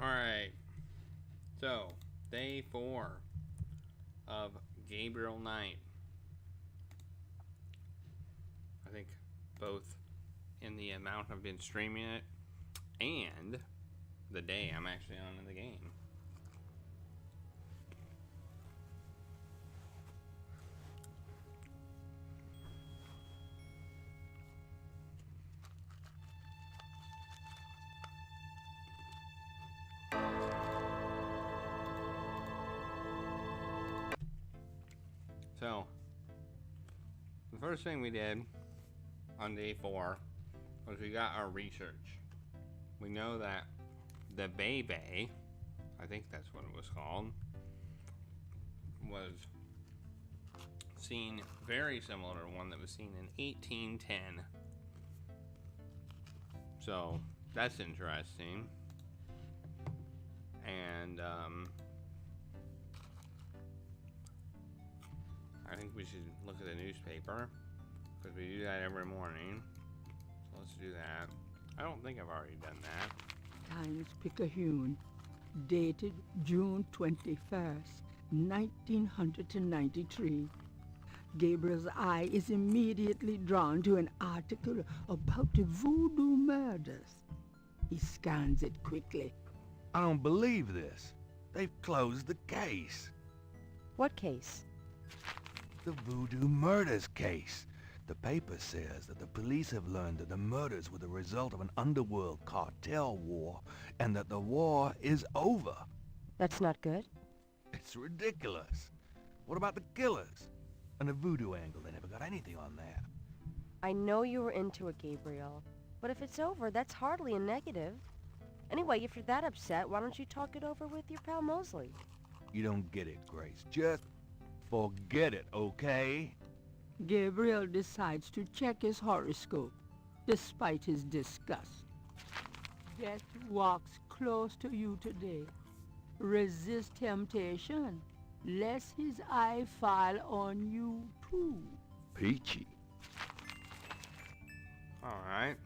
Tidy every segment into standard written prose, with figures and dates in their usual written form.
Alright, so day 4 of Gabriel night. I think both in the amount I've been streaming it and the day I'm actually on in the game. So, the first thing we did on day 4 was we got our research. We know that the Bebe, I think that's what it was called, was seen very similar to one that was seen in 1810. So, that's interesting. And, I think we should look at the newspaper, because we do that every morning. So let's do that. I don't think I've already done that. Times-Picayune, dated June 21st, 1993. Gabriel's eye is immediately drawn to an article about the voodoo murders. He scans it quickly. I don't believe this. They've closed the case. What case? The voodoo murders case. The paper says that the police have learned that the murders were the result of an underworld cartel war, and that the war is over. That's not good. It's ridiculous. What about the killers? And the voodoo angle, they never got anything on that. I know you were into it, Gabriel. But if it's over, that's hardly a negative. Anyway, if you're that upset, why don't you talk it over with your pal Mosley? You don't get it, Grace. Just forget it, okay? Gabriel decides to check his horoscope, despite his disgust. Death walks close to you today. Resist temptation, lest his eye fall on you too. Peachy. Alright.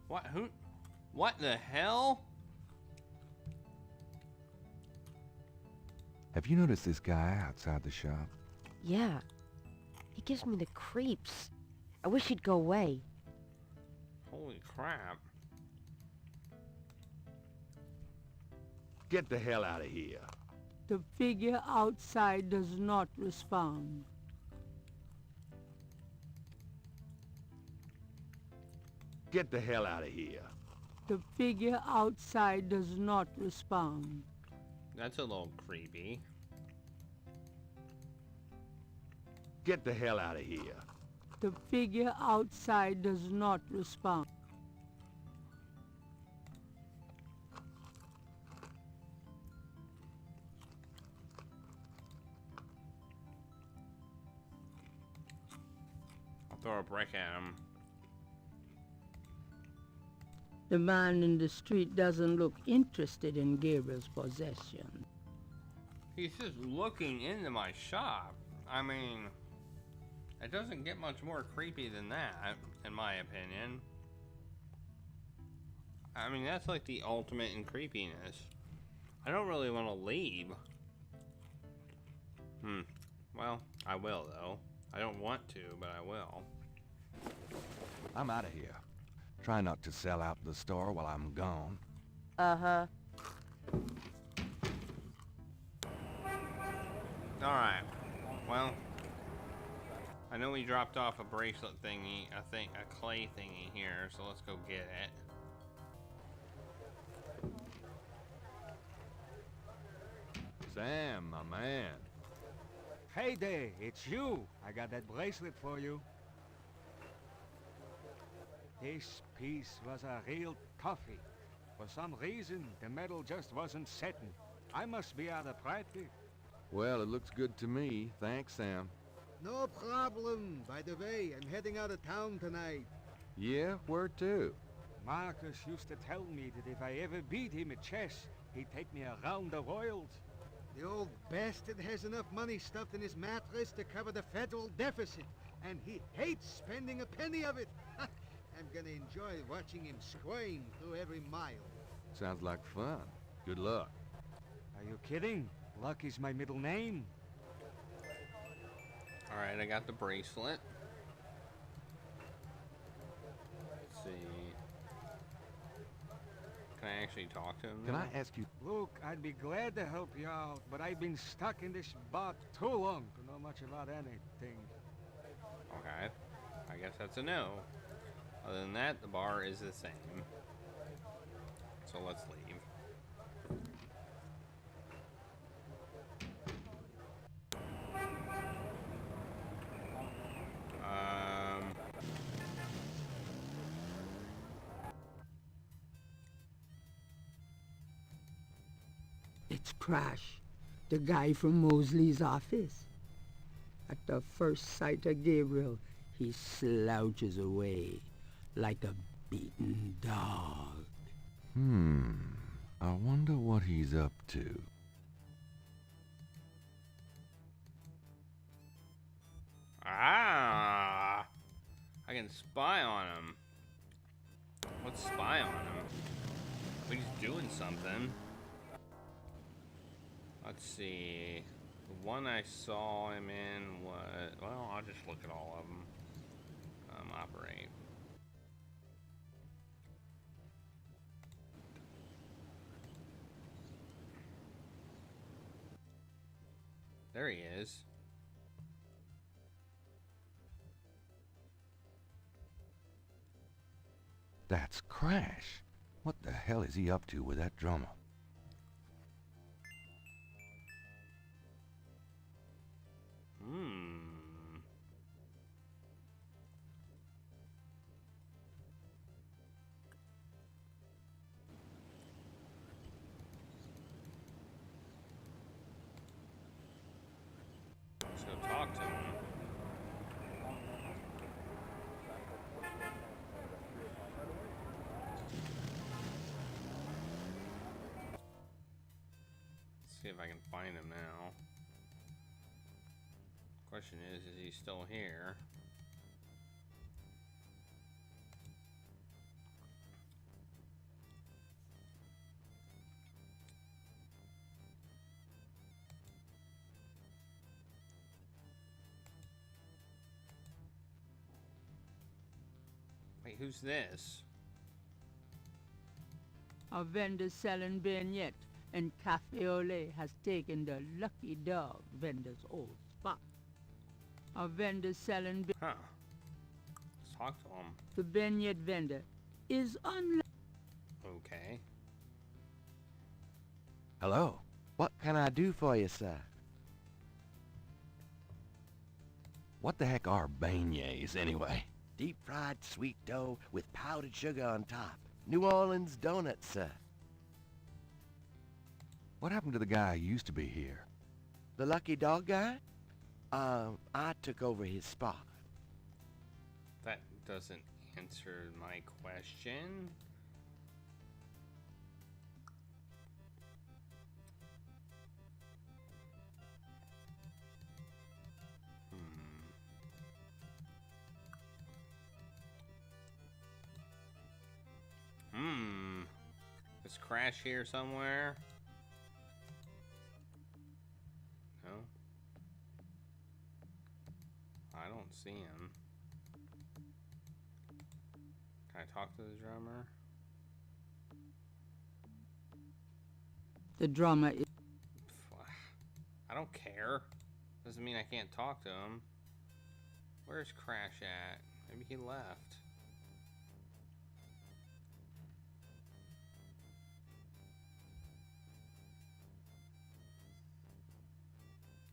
What the hell? Have you noticed this guy outside the shop? Yeah. He gives me the creeps. I wish he'd go away. Holy crap. Get the hell out of here. The figure outside does not respond. Get the hell out of here. The figure outside does not respond. That's a little creepy. Get the hell out of here. The figure outside does not respond. I'll throw a brick at him. The man in the street doesn't look interested in Gabriel's possession. He's just looking into my shop. I mean, it doesn't get much more creepy than that, in my opinion. I mean, that's like the ultimate in creepiness. I don't really want to leave. Well, I will, though. I don't want to, but I will. I'm out of here. Try not to sell out the store while I'm gone. Uh-huh. Alright. Well, I know we dropped off a bracelet thingy, a clay thingy here, so let's go get it. Sam, my man. Hey there, it's you. I got that bracelet for you. This piece was a real toughie. For some reason, the metal just wasn't setting. I must be out of practice. Well, it looks good to me. Thanks, Sam. No problem. By the way, I'm heading out of town tonight. Yeah, where to? Marcus used to tell me that if I ever beat him at chess, he'd take me around the world. The old bastard has enough money stuffed in his mattress to cover the federal deficit, and he hates spending a penny of it. I'm gonna enjoy watching him scream through every mile. Sounds like fun. Good luck. Are you kidding? Luck is my middle name. Alright, I got the bracelet. Let's see. Can I actually talk to him Can now? I ask you? Look, I'd be glad to help you out, but I've been stuck in this bar too long to know much about anything. Okay. I guess that's a no. Other than that, the bar is the same. So let's leave. It's Crash, the guy from Mosley's office. At the first sight of Gabriel, he slouches away like a beaten dog. I wonder what he's up to. Ah! I can spy on him. Let's spy on him. He's doing something. Let's see. The one I saw him in was... Well, I'll just look at all of them. Operate. There he is. That's Crash. What the hell is he up to with that drummer? Let's go talk to him. Let's see if I can find him now. Question is he still here? Wait, who's this? A vendor selling bayonet and Cafe Ole has taken the Lucky Dog vendor's old spot. A vendor selling Huh. Let's talk to him. the bayonet vendor is unlike. Okay. Hello. What can I do for you, sir? What the heck are beignets, anyway? Deep-fried sweet dough with powdered sugar on top. New Orleans donuts, sir. What happened to the guy who used to be here? The Lucky Dog guy? I took over his spot. That doesn't answer my question. Is Crash here somewhere? No? I don't see him. Can I talk to the drummer? The drummer is. I don't care. Doesn't mean I can't talk to him. Where's Crash at? Maybe he left.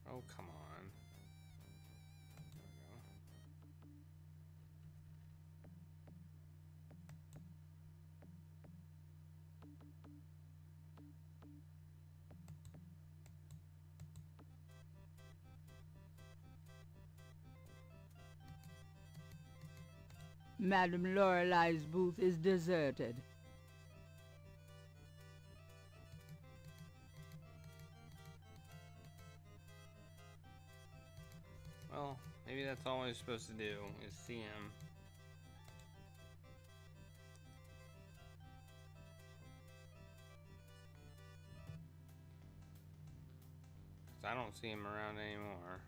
Oh, come on. There we go. Madame Lorelei's booth is deserted. Well, maybe that's all I was supposed to do, is see him. I don't see him around anymore.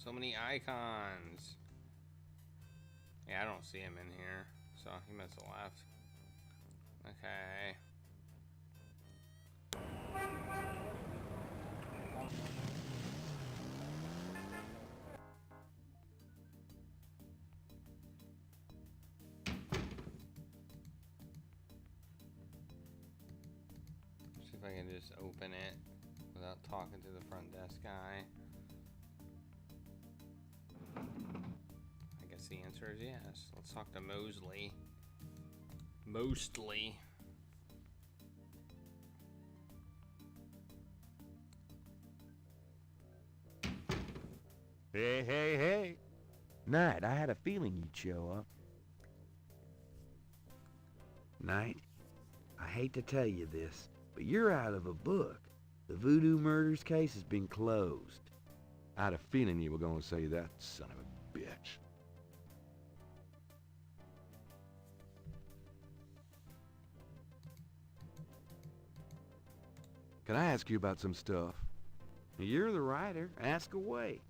So many icons. Yeah, I don't see him in here, so he must have left. Okay. See if I can just open it without talking to the front desk guy. I guess the answer is yes. Let's talk to Mosley. Mostly. Hey, hey, hey. Knight, I had a feeling you'd show up. Knight, I hate to tell you this, but you're out of a book. The Voodoo Murders case has been closed. I had a feeling you were going to say that, son of a bitch. Can I ask you about some stuff? You're the writer. Ask away.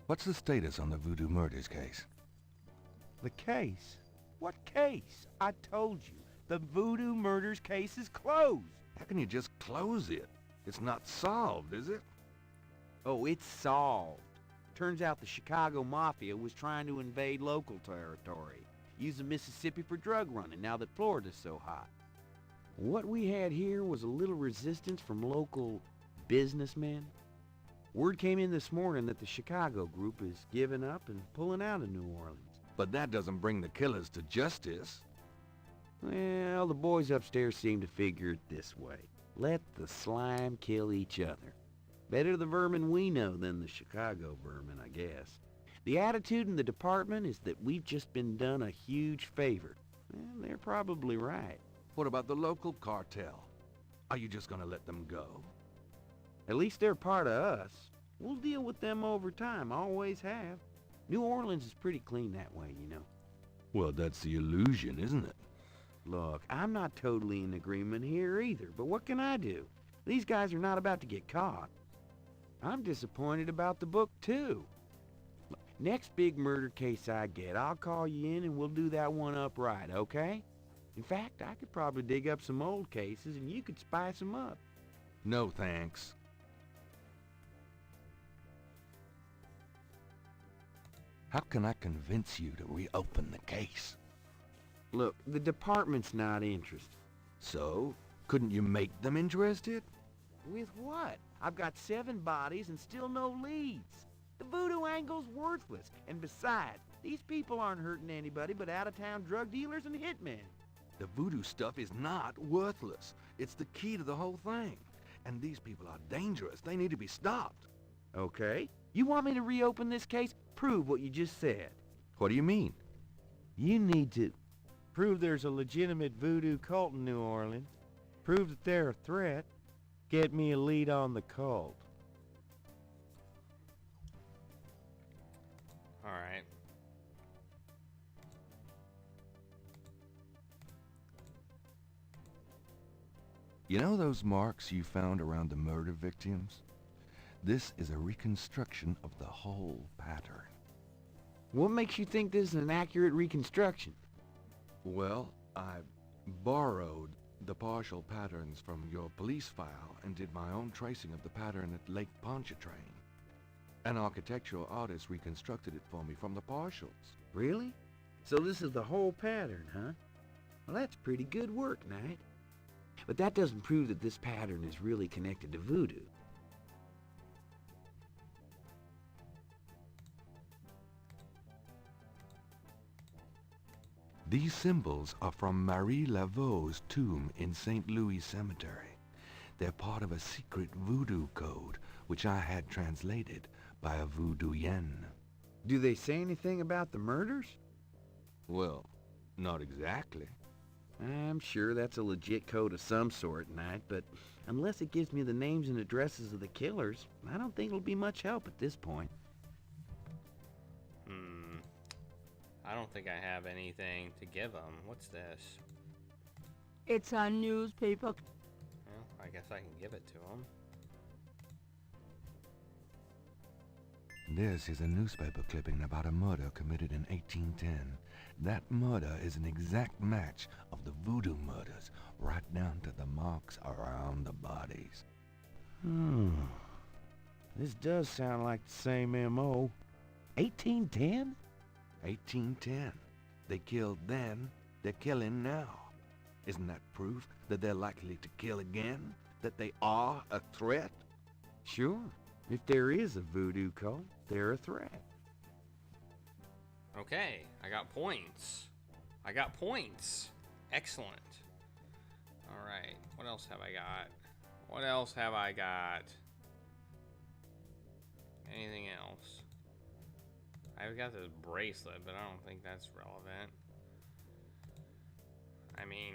What's the status on the Voodoo Murders case? The case? What case? I told you. The Voodoo Murders case is closed. How can you just close it? It's not solved, is it? Oh, it's solved. Turns out the Chicago Mafia was trying to invade local territory, using Mississippi for drug running now that Florida's so hot. What we had here was a little resistance from local businessmen. Word came in this morning that the Chicago group is giving up and pulling out of New Orleans. But that doesn't bring the killers to justice. Well, the boys upstairs seem to figure it this way. Let the slime kill each other. Better the vermin we know than the Chicago vermin, I guess. The attitude in the department is that we've just been done a huge favor. And they're probably right. What about the local cartel? Are you just gonna let them go? At least they're part of us. We'll deal with them over time, always have. New Orleans is pretty clean that way, you know. Well, that's the illusion, isn't it? Look, I'm not totally in agreement here either, but what can I do? These guys are not about to get caught. I'm disappointed about the book, too. Look, next big murder case I get, I'll call you in and we'll do that one up right, okay? In fact, I could probably dig up some old cases and you could spice them up. No, thanks. How can I convince you to reopen the case? Look, the department's not interested. So, couldn't you make them interested? With what? I've got 7 bodies and still no leads. The voodoo angle's worthless. And besides, these people aren't hurting anybody but out-of-town drug dealers and hitmen. The voodoo stuff is not worthless. It's the key to the whole thing. And these people are dangerous. They need to be stopped. Okay. You want me to reopen this case? Prove what you just said. What do you mean? You need to prove there's a legitimate voodoo cult in New Orleans. Prove that they're a threat. Get me a lead on the cult. All right. You know those marks you found around the murder victims? This is a reconstruction of the whole pattern. What makes you think this is an accurate reconstruction? Well, I borrowed the partial patterns from your police file and did my own tracing of the pattern at Lake Pontchartrain. An architectural artist reconstructed it for me from the partials. Really? So this is the whole pattern, huh? Well, that's pretty good work, Knight. But that doesn't prove that this pattern is really connected to voodoo. These symbols are from Marie Laveau's tomb in St. Louis Cemetery. They're part of a secret voodoo code, which I had translated by a voodooienne. Do they say anything about the murders? Well, not exactly. I'm sure that's a legit code of some sort, Knight, but unless it gives me the names and addresses of the killers, I don't think it'll be much help at this point. I don't think I have anything to give them. What's this? It's a newspaper. Well, I guess I can give it to them. This is a newspaper clipping about a murder committed in 1810. That murder is an exact match of the voodoo murders, right down to the marks around the bodies. This does sound like the same M.O. 1810? 1810. They killed then, they're killing now. Isn't that proof that they're likely to kill again? That they are a threat? Sure. If there is a voodoo cult, they're a threat. Okay, I got points. I got points. Excellent. Alright, what else have I got? What else have I got? Anything else? I've got this bracelet, but I don't think that's relevant. I mean,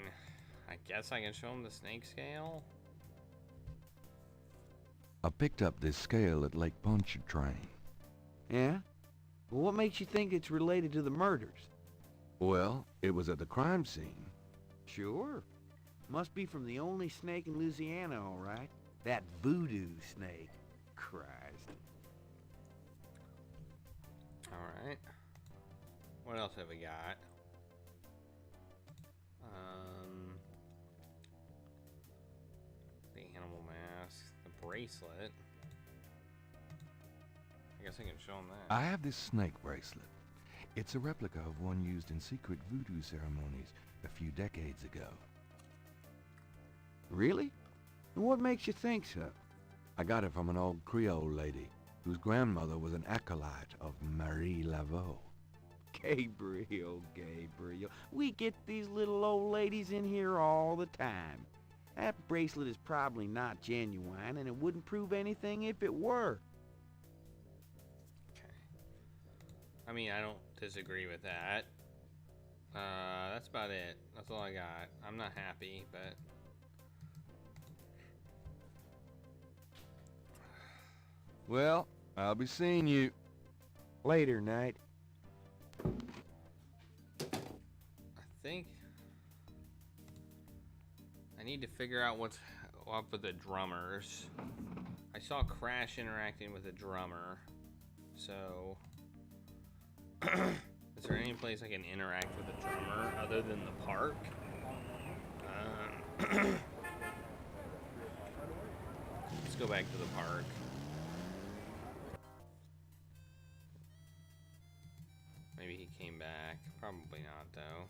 I guess I can show them the snake scale? I picked up this scale at Lake Pontchartrain. Yeah? Well, what makes you think it's related to the murders? Well, it was at the crime scene. Sure. Must be from the only snake in Louisiana, all right. That voodoo snake. Christ. Alright. What else have we got? The animal mask, the bracelet. I guess I can show them that. I have this snake bracelet. It's a replica of one used in secret voodoo ceremonies a few decades ago. Really? And what makes you think so? I got it from an old Creole lady whose grandmother was an acolyte of Marie Laveau. Gabriel. We get these little old ladies in here all the time. That bracelet is probably not genuine, and it wouldn't prove anything if it were. Okay. I mean, I don't disagree with that. That's about it. That's all I got. I'm not happy, but... Well, I'll be seeing you. Later, Knight. I think I need to figure out what's up with the drummers. I saw Crash interacting with a drummer, so is there any place I can interact with a drummer other than the park? Let's go back to the park. Maybe he came back. Probably not, though.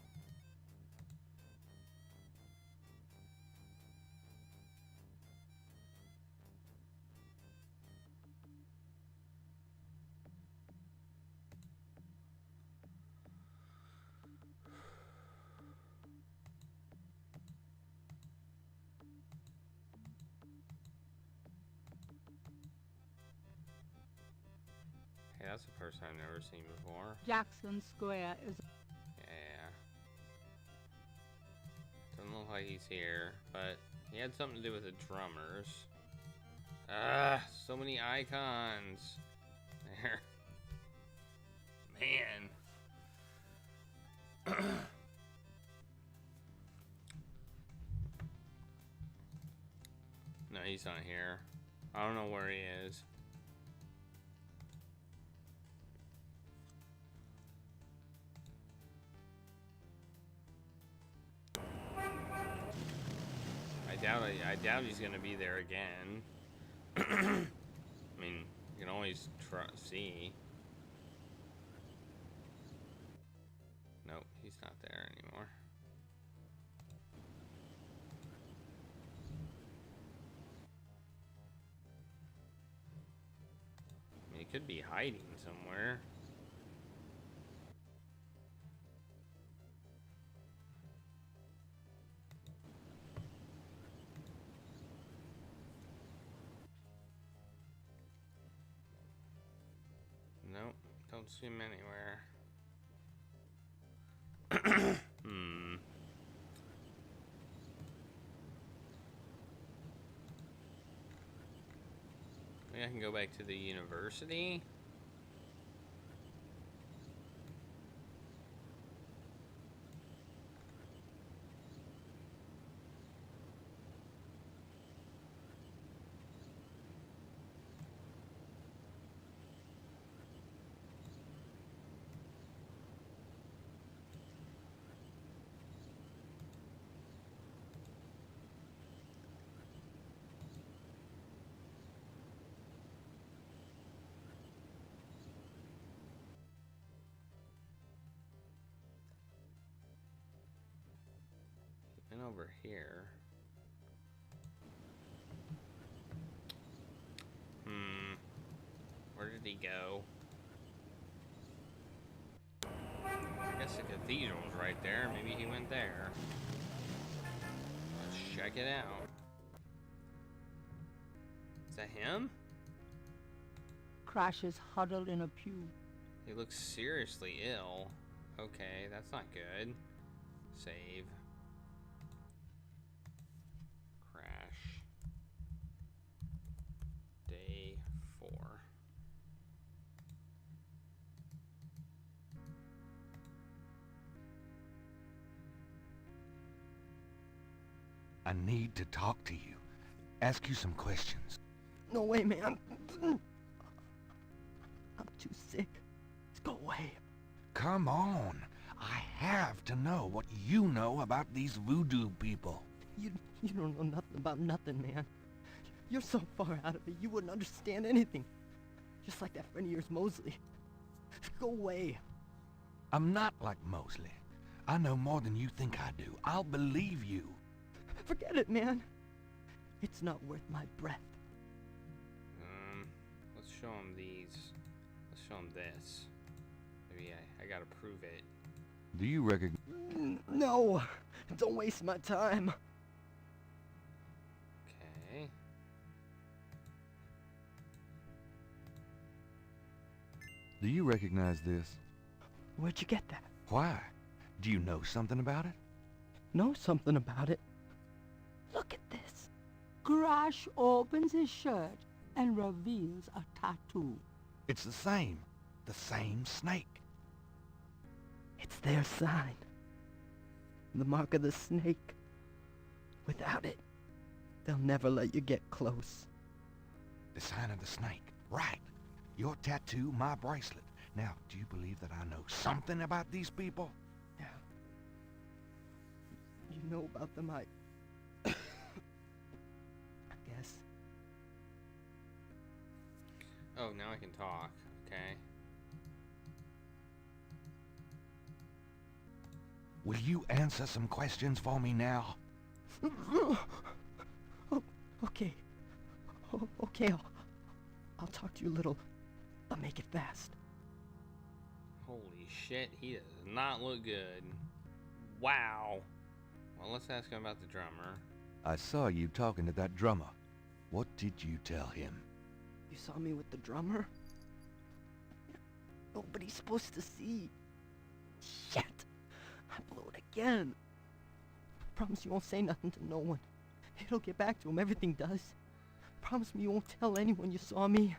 Hey, that's a person I've never seen before. Jackson Square is... Yeah. Doesn't look like he's here, but he had something to do with the drummers. Ah, so many icons. There. Man. No, he's not here. I don't know where he is. I doubt he's gonna be there again. I mean, you can always see. Nope, he's not there anymore. I mean, he could be hiding somewhere. Nope, don't see him anywhere. Maybe I can go back to the university. And over here. Where did he go? I guess the cathedral's right there. Maybe he went there. Let's check it out. Is that him? Crash is huddled in a pew. He looks seriously ill. Okay, that's not good. Save. Crash. Day 4. I need to talk to you. Ask you some questions. No way, man. I'm too sick. Let's go away. Come on. I have to know what you know about these voodoo people. You don't know nothing about nothing, man. You're so far out of it, you wouldn't understand anything. Just like that friend of yours, Mosley. Go away. I'm not like Mosley. I know more than you think I do. I'll believe you. Forget it, man. It's not worth my breath. Let's show him these. Let's show him this. Maybe I gotta prove it. Do you recognize... No! Don't waste my time. Okay. Do you recognize this? Where'd you get that? Why? Do you know something about it? Know something about it? Look at this. Crash opens his shirt and reveals a tattoo. It's the same. The same snake. It's their sign. The mark of the snake. Without it, they'll never let you get close. The sign of the snake. Right. Your tattoo, my bracelet. Now, do you believe that I know something about these people? Yeah. You know about them, I guess. Oh, now I can talk. Okay. Will you answer some questions for me now? Oh, okay. Oh, okay, I'll talk to you a little. I'll make it fast. Holy shit, he does not look good. Wow. Well, let's ask him about the drummer. I saw you talking to that drummer. What did you tell him? You saw me with the drummer? Nobody's supposed to see. Shit! I blew it again. Promise you won't say nothing to no one. It'll get back to him, everything does. Promise me you won't tell anyone you saw me.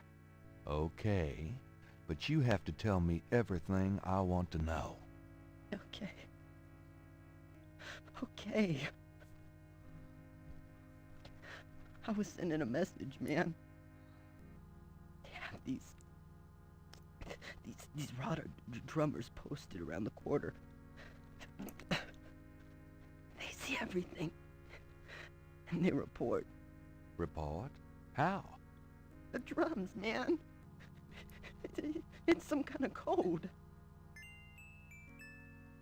Okay, but you have to tell me everything I want to know. Okay. Okay. I was sending a message, man. They have these Rada drummers posted around the quarter. They see everything. And they report. Report? How? The drums, man. It's some kind of code.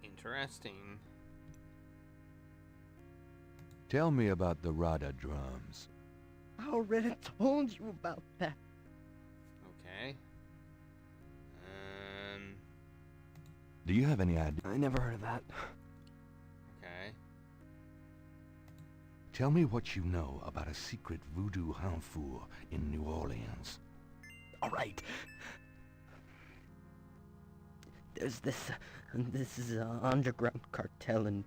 Interesting. Tell me about the Rada drums. I already told you about that. Okay. Do you have any idea? I never heard of that. Okay. Tell me what you know about a secret voodoo hanfour in New Orleans. All right. There's this is an underground cartel in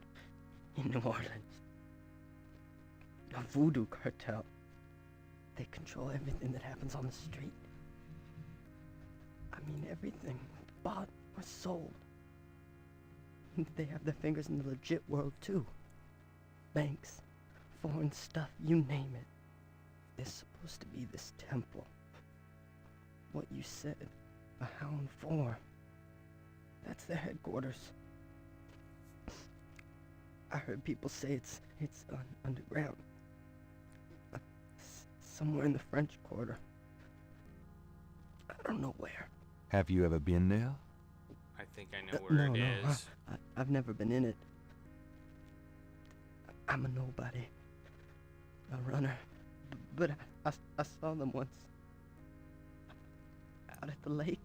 New Orleans. A voodoo cartel. They control everything that happens on the street. I mean everything, bought or sold. They have their fingers in the legit world too. Banks, foreign stuff, you name it. There's supposed to be this temple. What you said, a Hound 4. That's their headquarters. I heard people say it's underground. Somewhere in the French Quarter. I don't know where. Have you ever been there? I think I know where it is. I've never been in it. I'm a nobody. A runner. But I saw them once. Out at the lake.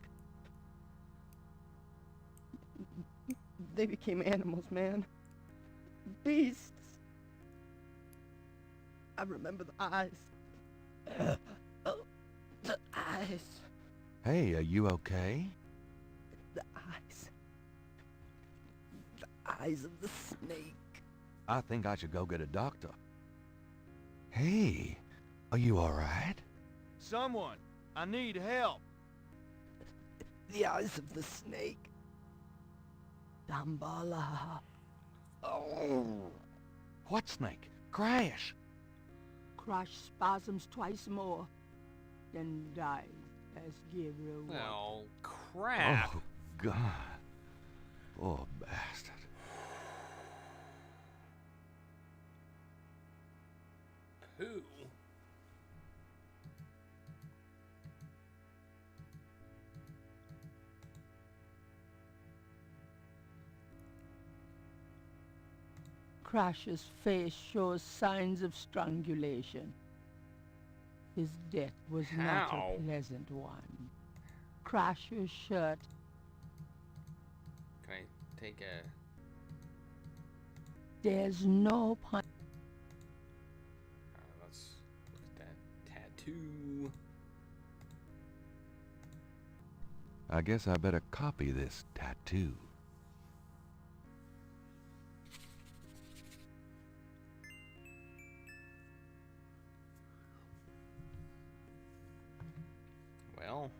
They became animals, man. Beasts. I remember the eyes. The eyes. Hey, are you okay? The eyes. The eyes of the snake. I think I should go get a doctor. Hey, are you alright? Someone! I need help! The eyes of the snake. Dambala. Oh! What snake? Crash! Crash spasms twice more, then dies as Gabriel watched. Oh, crap. Oh, God. Poor bastard. Who? Crash's face shows signs of strangulation. His death was not How? a pleasant one. Crasher's shirt. Can I take a... There's no pun. let's look at that tattoo. I guess I better copy this tattoo. Well,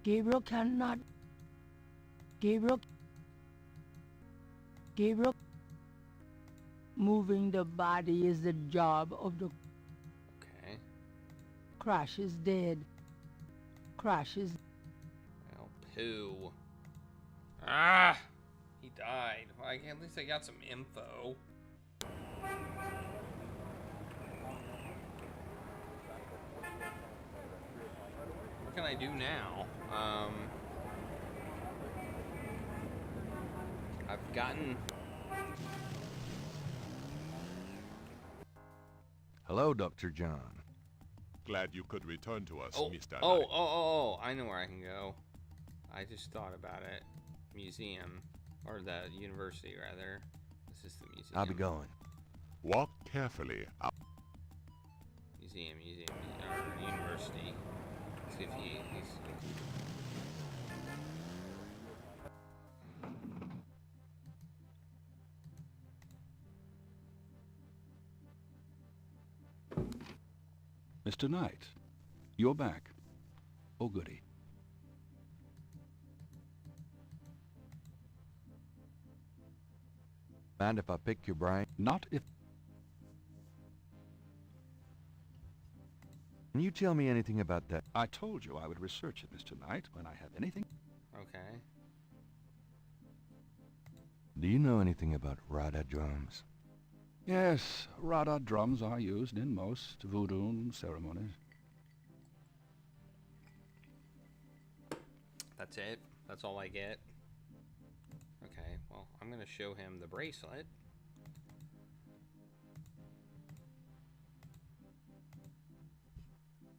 Gabriel cannot. Gabriel. Moving the body is the job of the. okay. Crash is dead. Crash is. Well, poo. Ah! He died. Well, at least I got some info. What can I do now? I've gotten... Hello, Dr. John. Glad you could return to us, Oh, Mr. oh, Knight. oh, I know where I can go. I just thought about it. Museum. Or the university, rather. This is the museum. I'll be going. Walk carefully. Museum, or university. See if he's... Mr. Knight, you're back. Oh, goody. Mind if I pick your brain? Not if... Can you tell me anything about that? I told you I would research it, Mr. Knight, when I have anything. Okay. Do you know anything about Rada drums? Yes, Rada drums are used in most voodoo ceremonies. That's it? That's all I get? Okay, well, I'm gonna show him the bracelet.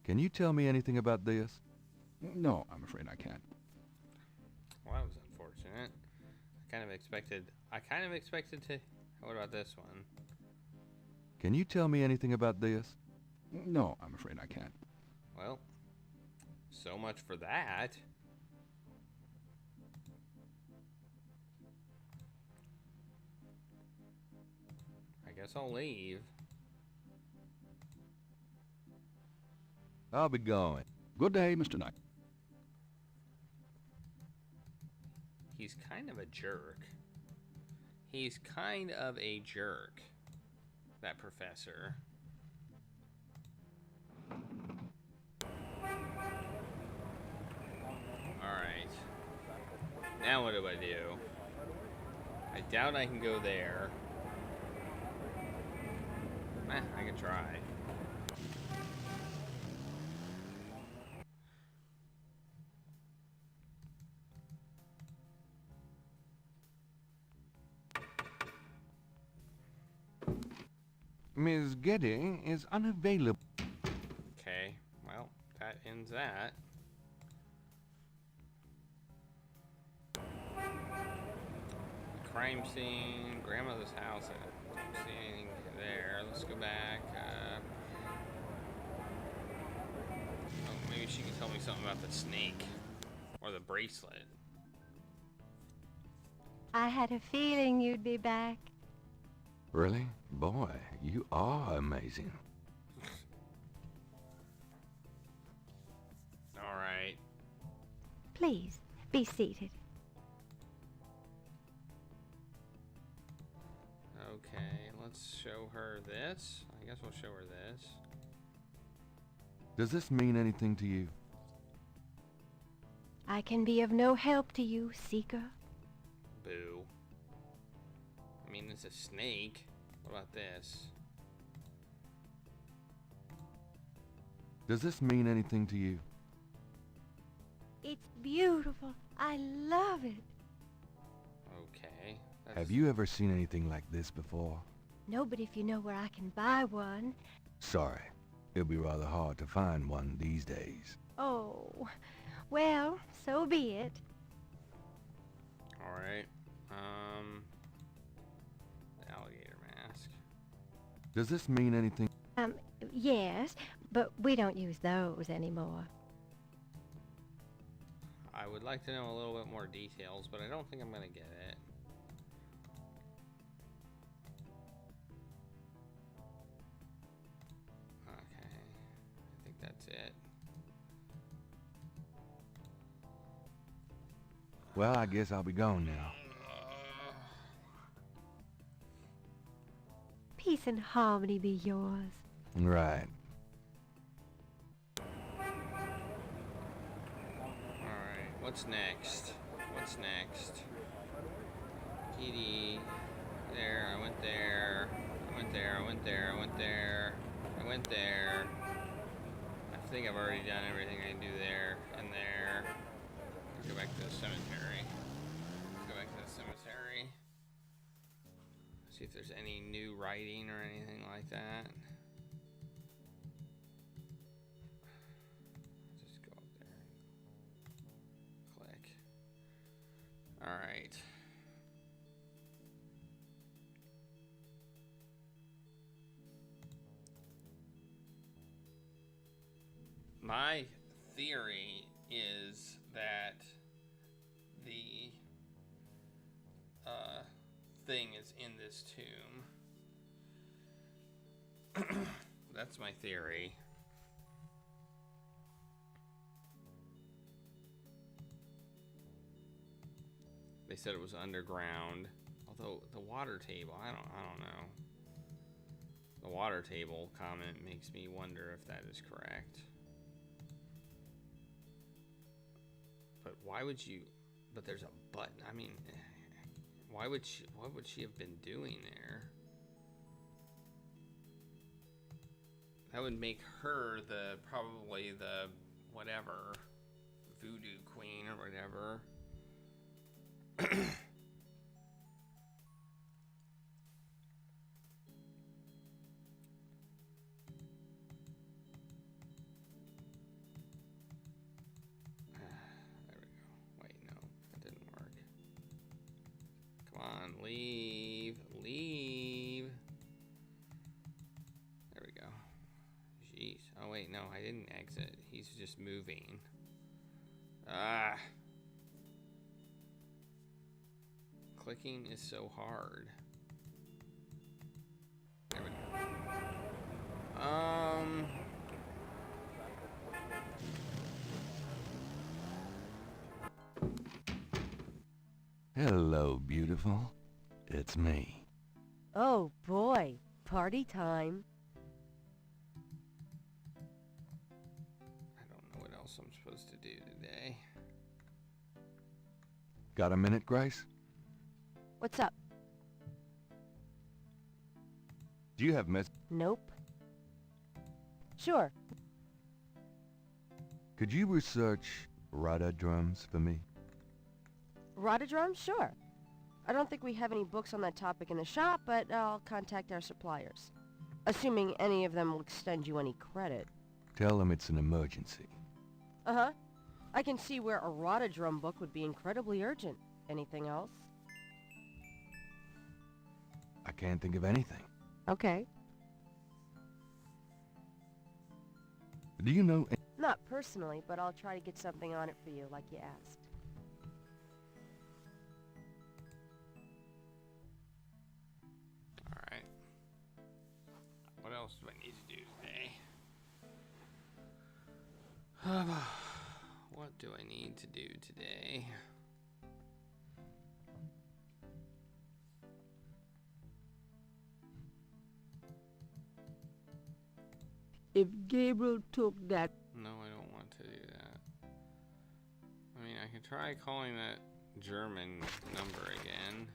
Can you tell me anything about this? No, I'm afraid I can't. Well, that was unfortunate. I kind of expected to... What about this one? Can you tell me anything about this? No, I'm afraid I can't. Well, so much for that. I guess I'll leave. I'll be going. Good day, Mr. Knight. He's kind of a jerk. He's kind of a jerk, that professor. Alright. Now what do I do? I doubt I can go there. I can try. Miss Getty is unavailable. Okay, well, that ends that. Crime scene, grandmother's house. I don't see anything there. Let's go back. Oh, maybe she can tell me something about the snake or the bracelet. I had a feeling you'd be back. Really? Boy, you are amazing. All right. Please, be seated. Okay, let's show her this. I guess we'll show her this. Does this mean anything to you? I can be of no help to you, Seeker. Boo. I mean, it's a snake. What about this? Does this mean anything to you? It's beautiful. I love it. Okay. Have you ever seen anything like this before? No, but if you know where I can buy one. Sorry. It'll be rather hard to find one these days. Oh, well, so be it. All right. The alligator mask. Does this mean anything? Yes, but we don't use those anymore. I would like to know a little bit more details, but I don't think I'm gonna get it. Okay. I think that's it. Well, I guess I'll be going now. Peace and harmony be yours. Right. Alright, what's next? What's next? TD. There, I went there. I went there, I went there, I went there. I went there. I think I've already done everything I can do there and there. Let's go back to the cemetery. Let's go back to the cemetery. See if there's any new writing or anything like that. Just go up there. Click. Alright. My theory is that the thing is in this tomb. That's my theory. They said it was underground, although the water table, I don't know. The water table comment makes me wonder if that is correct. But why would you? But there's a button. I mean, why would she? What would she have been doing there? That would make her probably the whatever voodoo queen or whatever. Leave. There we go. Jeez. Oh wait, no, I didn't exit. He's just moving. Ah. Clicking is so hard. There we go. Hello, beautiful. It's me. Oh boy, party time. I don't know what else I'm supposed to do today. Got a minute, Grace? What's up? Do you have Nope. Sure. Could you research Rada drums for me? Rhododrum? Sure. I don't think we have any books on that topic in the shop, but I'll contact our suppliers. Assuming any of them will extend you any credit. Tell them it's an emergency. Uh-huh. I can see where a Rhododrum book would be incredibly urgent. Anything else? I can't think of anything. Okay. Do you know... Not personally, but I'll try to get something on it for you, like you asked. Alright. What else do I need to do today? What do I need to do today? If Gabriel took that... No, I don't want to do that. I mean, I can try calling that German number again.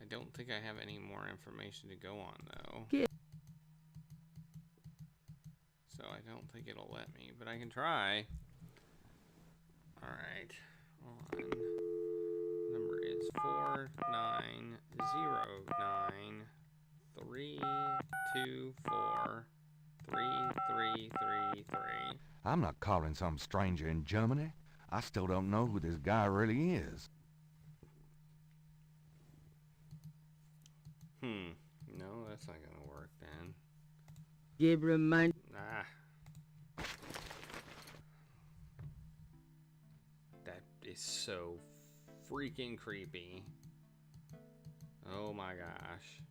I don't think I have any more information to go on, though. So I don't think it'll let me, but I can try. Alright, on. Number is 4909-324-3333. I'm not calling some stranger in Germany. I still don't know who this guy really is. No, that's not gonna work then. Gabriel mind... Ah. That is so freaking creepy. Oh my gosh.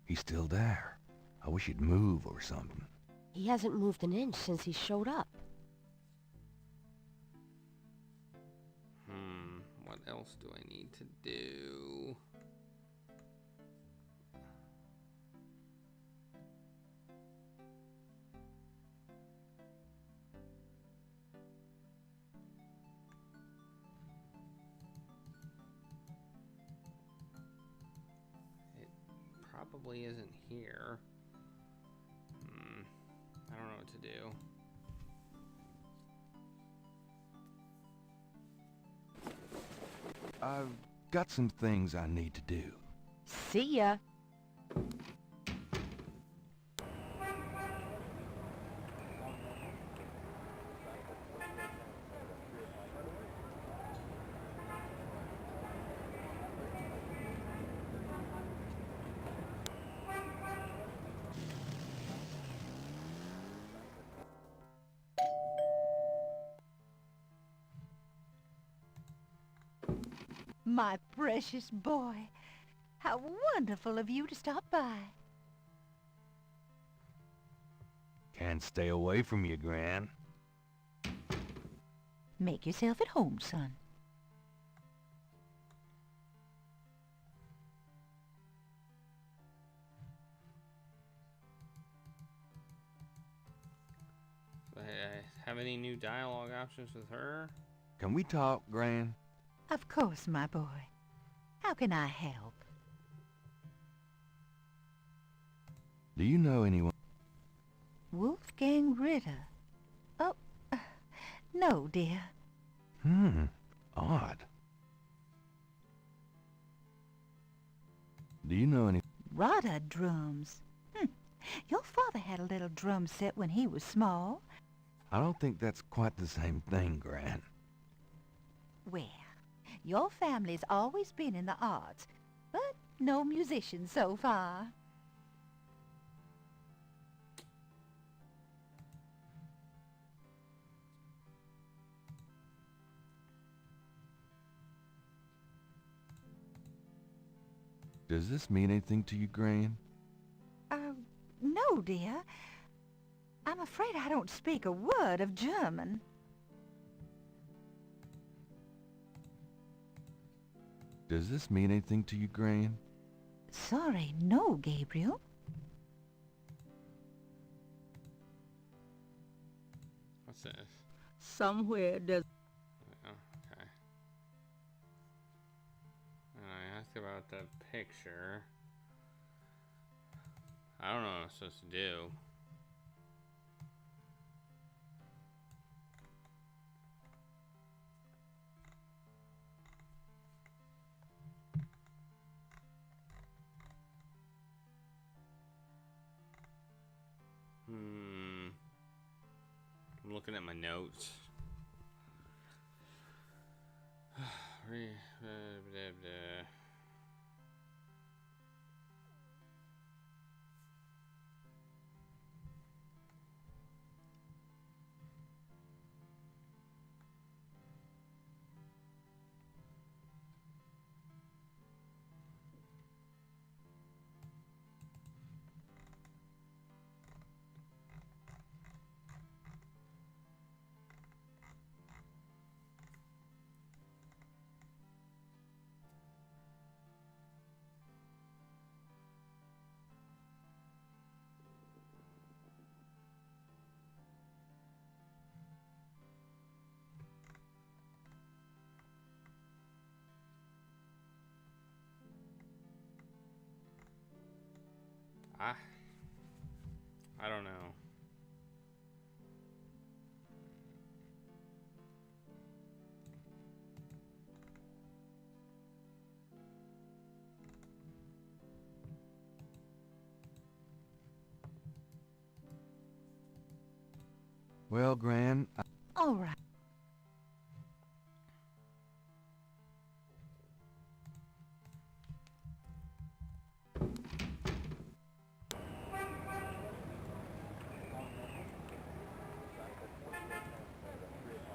He's still there. I wish he'd move or something. He hasn't moved an inch since he showed up. What else do I need to do? Probably isn't here. I don't know what to do. I've got some things I need to do. See ya. My precious boy, how wonderful of you to stop by. Can't stay away from you, Gran. Make yourself at home, son. Do I have any new dialogue options with her? Can we talk, Gran? Of course, my boy. How can I help? Do you know anyone? Wolfgang Ritter. Oh, no, dear. Odd. Do you know any... Rada drums. Your father had a little drum set when he was small. I don't think that's quite the same thing, Gran. Well, your family's always been in the arts, but no musician so far. Does this mean anything to you, Gran? No, dear. I'm afraid I don't speak a word of German. Does this mean anything to you, Gran? Sorry, no, Gabriel. What's this? Somewhere there's... Oh, okay. And I asked about the picture. I don't know what I'm supposed to do. I'm looking at my notes. I don't know. Well, Gran, All right.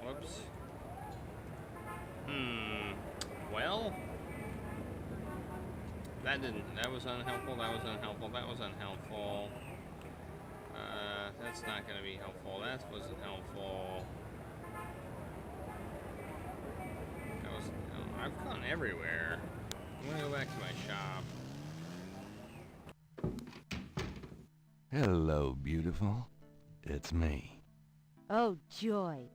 Whoops. Well, that was unhelpful, that was unhelpful, that was unhelpful. That's not gonna be helpful, that wasn't helpful. That was, I've gone everywhere. I'm gonna go back to my shop. hello, beautiful. It's me. Oh, joy.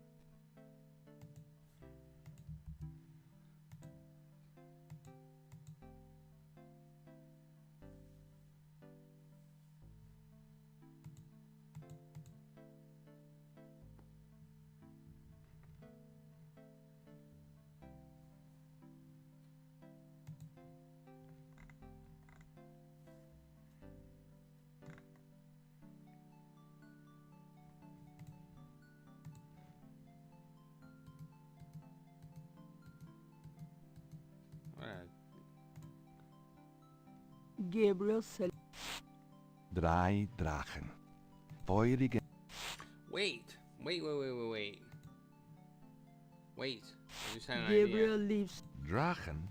Gabriel said... Drei Drachen. Feurige... Wait. Wait. I just had an Gabriel idea. leaves... Drachen?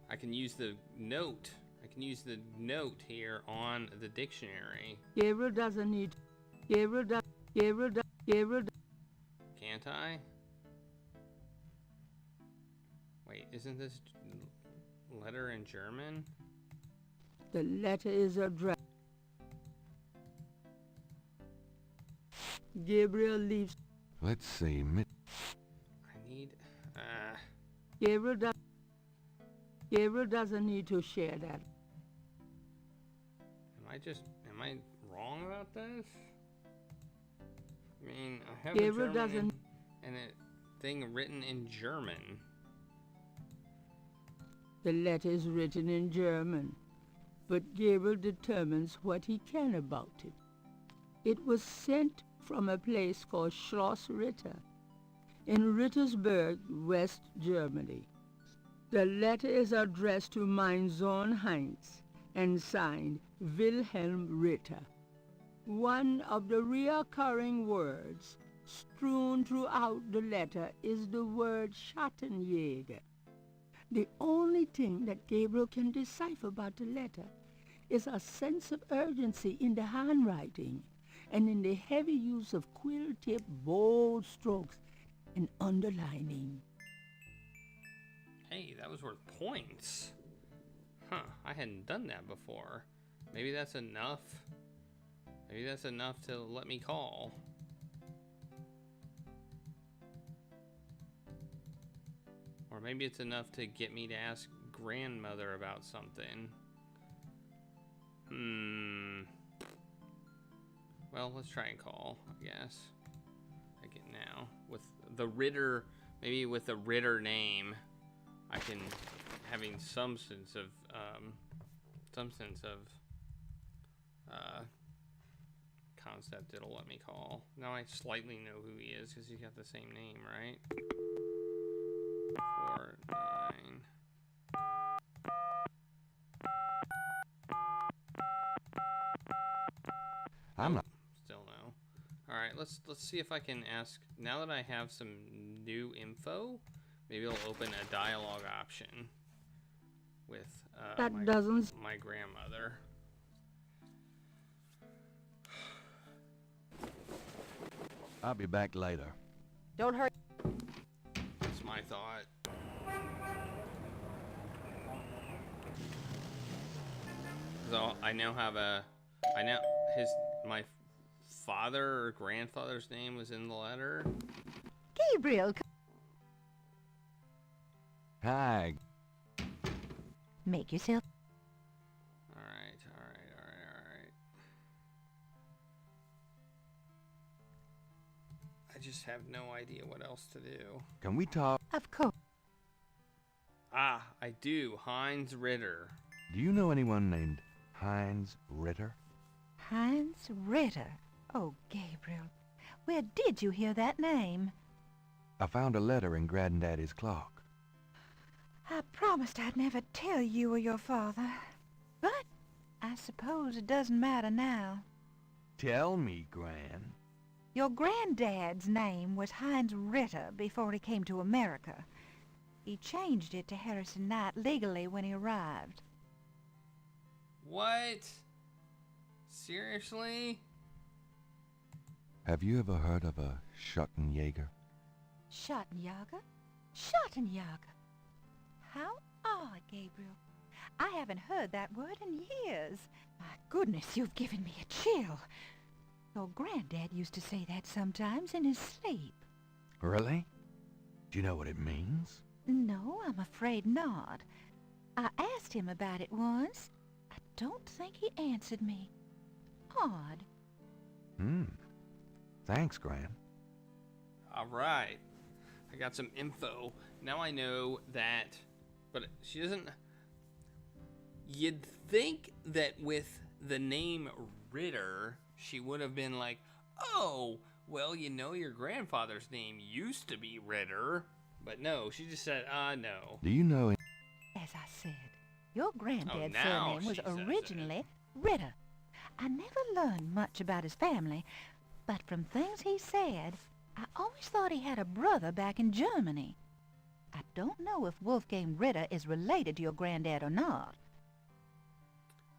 I can use the note. I can use the note here on the dictionary. Gabriel doesn't need... Gabriel... Can't I? Wait, isn't this letter in German? The letter is addressed. Gabriel leaves... Let's see, I need... Gabriel doesn't need to share that. Am I wrong about this? I mean, I have Gabriel a German doesn't... and a thing written in German. The letter is written in German, but Gabriel determines what he can about it. It was sent from a place called Schloss Ritter in Rittersberg, West Germany. The letter is addressed to mein Sohn Heinz and signed Wilhelm Ritter. One of the recurring words strewn throughout the letter is the word Schattenjäger. The only thing that Gabriel can decipher about the letter is a sense of urgency in the handwriting and in the heavy use of quill-tip bold strokes and underlining. Hey, that was worth points. Huh, I hadn't done that before. Maybe that's enough. Maybe that's enough to let me call. Or maybe it's enough to get me to ask grandmother about something. Well, let's try and call, I guess. I get now. With the Ritter, maybe with the Ritter name, I can, having some sense of concept, it'll let me call. Now I slightly know who he is because he's got the same name, right? 49. I'm not. Still no. All right, let's see if I can ask. Now that I have some new info, maybe it'll open a dialogue option with my grandmother. I'll be back later. Don't hurry. That's my thought. So I now have my father or grandfather's name was in the letter. Gabriel, Hi. make yourself. All right. I just have no idea what else to do. Can we talk? Of course. Ah, I do. Heinz Ritter. Do you know anyone named Heinz Ritter? Heinz Ritter. Oh, Gabriel, where did you hear that name? I found a letter in Granddaddy's clock. I promised I'd never tell you or your father, but I suppose it doesn't matter now. Tell me, Gran. Your granddad's name was Heinz Ritter before he came to America. He changed it to Harrison Knight legally when he arrived. What? Seriously? Have you ever heard of a Schottenjäger? Schottenjäger? Schottenjäger? How odd, Gabriel. I haven't heard that word in years. My goodness, you've given me a chill. Your granddad used to say that sometimes in his sleep. Really? Do you know what it means? No, I'm afraid not. I asked him about it once. I don't think he answered me. Odd. Thanks, Gran. All right. I got some info. Now I know that, but she doesn't. You'd think that with the name Ritter, she would have been like, oh, well, you know your grandfather's name used to be Ritter. But no, she just said, no. Do you know... As I said, your granddad's now surname was she says it. originally Ritter. I never learned much about his family, but from things he said, I always thought he had a brother back in Germany. I don't know if Wolfgang Ritter is related to your granddad or not.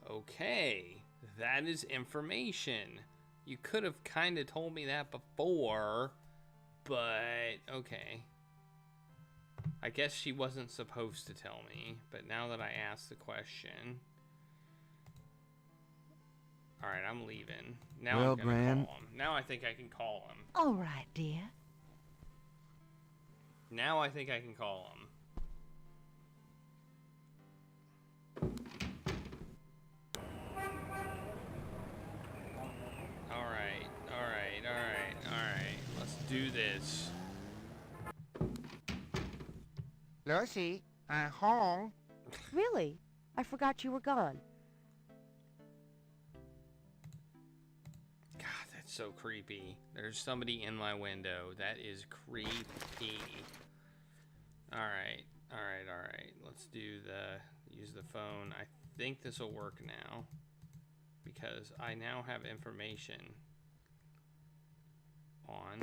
Okay, that is information. You could have kind of told me that before, but okay. I guess she wasn't supposed to tell me, but now that I asked the question... Alright, I'm leaving. Now Well, I'm gonna Gran. call him. Now I think I can call him. All right, dear. Now I think I can call him. Alright. Let's do this. Lucy, I'm home. Really? I forgot you were gone. God, that's so creepy. There's somebody in my window. That is creepy. Alright. Let's use the phone. I think this will work now. Because I now have information on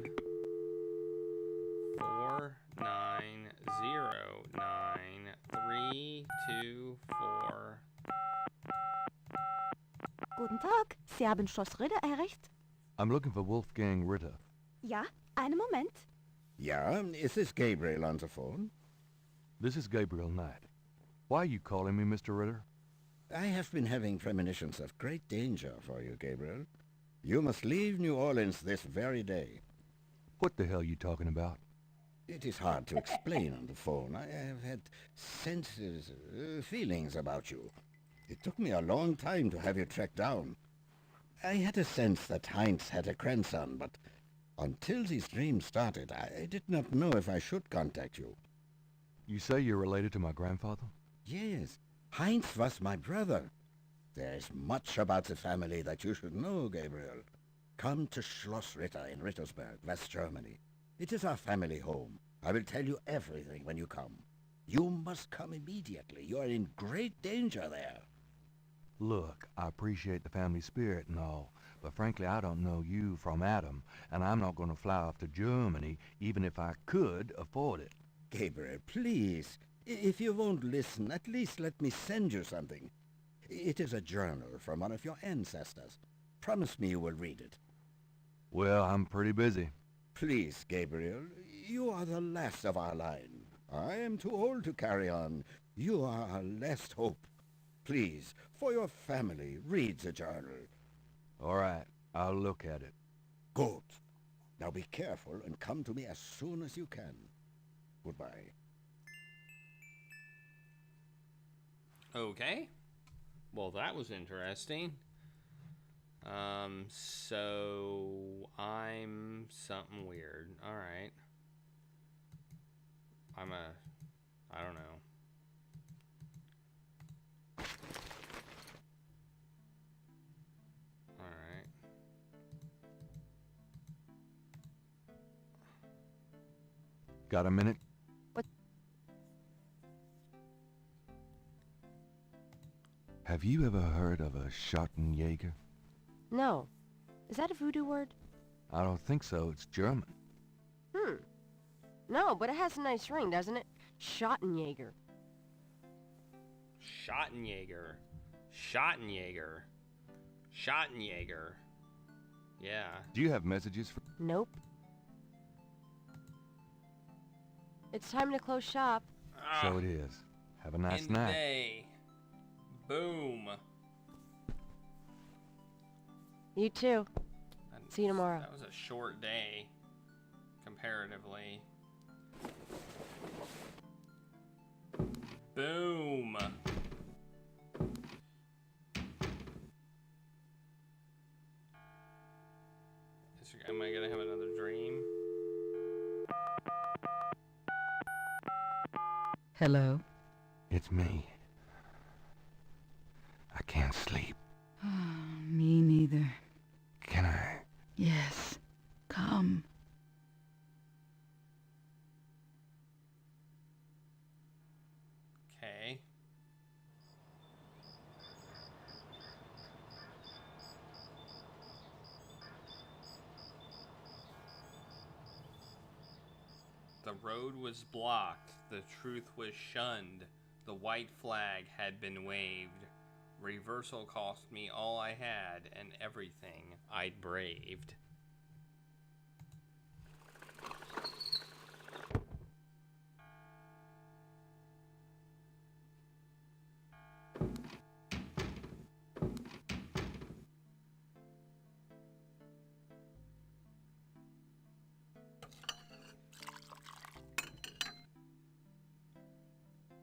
49093224. Guten Tag, Sie haben Schloss Ritter erreicht? I'm looking for Wolfgang Ritter. Ja, einen Moment. Ja, ist es Gabriel on the phone? This is Gabriel Knight. Why are you calling me Mr. Ritter? I have been having premonitions of great danger for you, Gabriel. You must leave New Orleans this very day. What the hell are you talking about? It is hard to explain on the phone. I have had senses, feelings about you. It took me a long time to have you tracked down. I had a sense that Heinz had a grandson, but until these dreams started, I did not know if I should contact you. You say you're related to my grandfather? Yes, Heinz was my brother. There is much about the family that you should know, Gabriel. Come to Schloss Ritter in Rittersberg, West Germany. It is our family home. I will tell you everything when you come. You must come immediately. You are in great danger there. Look, I appreciate the family spirit and all, but frankly I don't know you from Adam, and I'm not going to fly off to Germany even if I could afford it. Gabriel, please. If you won't listen, at least let me send you something. It is a journal from one of your ancestors. Promise me you will read it. Well, I'm pretty busy. Please, Gabriel, you are the last of our line. I am too old to carry on. You are our last hope. Please, for your family, read the journal. All right, I'll look at it. Good. Now be careful and come to me as soon as you can. Goodbye. Okay. Well, that was interesting. So I'm something weird. All right. I don't know. All right. Got a minute? What? Have you ever heard of a Schottenjäger? No. Is that a voodoo word? I don't think so. It's German. No, but it has a nice ring, doesn't it? Schottenjäger. Schottenjäger. Schottenjäger. Schottenjäger. Yeah. Do you have messages for... Nope. It's time to close shop. So it is. Have a nice End the night. day. Boom. You too. See you tomorrow. That was a short day, comparatively. Boom. Am I gonna have another dream? Hello? It's me. I can't sleep. Me neither. Can I? Yes. Come. Okay. The road was blocked, the truth was shunned, the white flag had been waved. Reversal cost me all I had and everything I'd braved.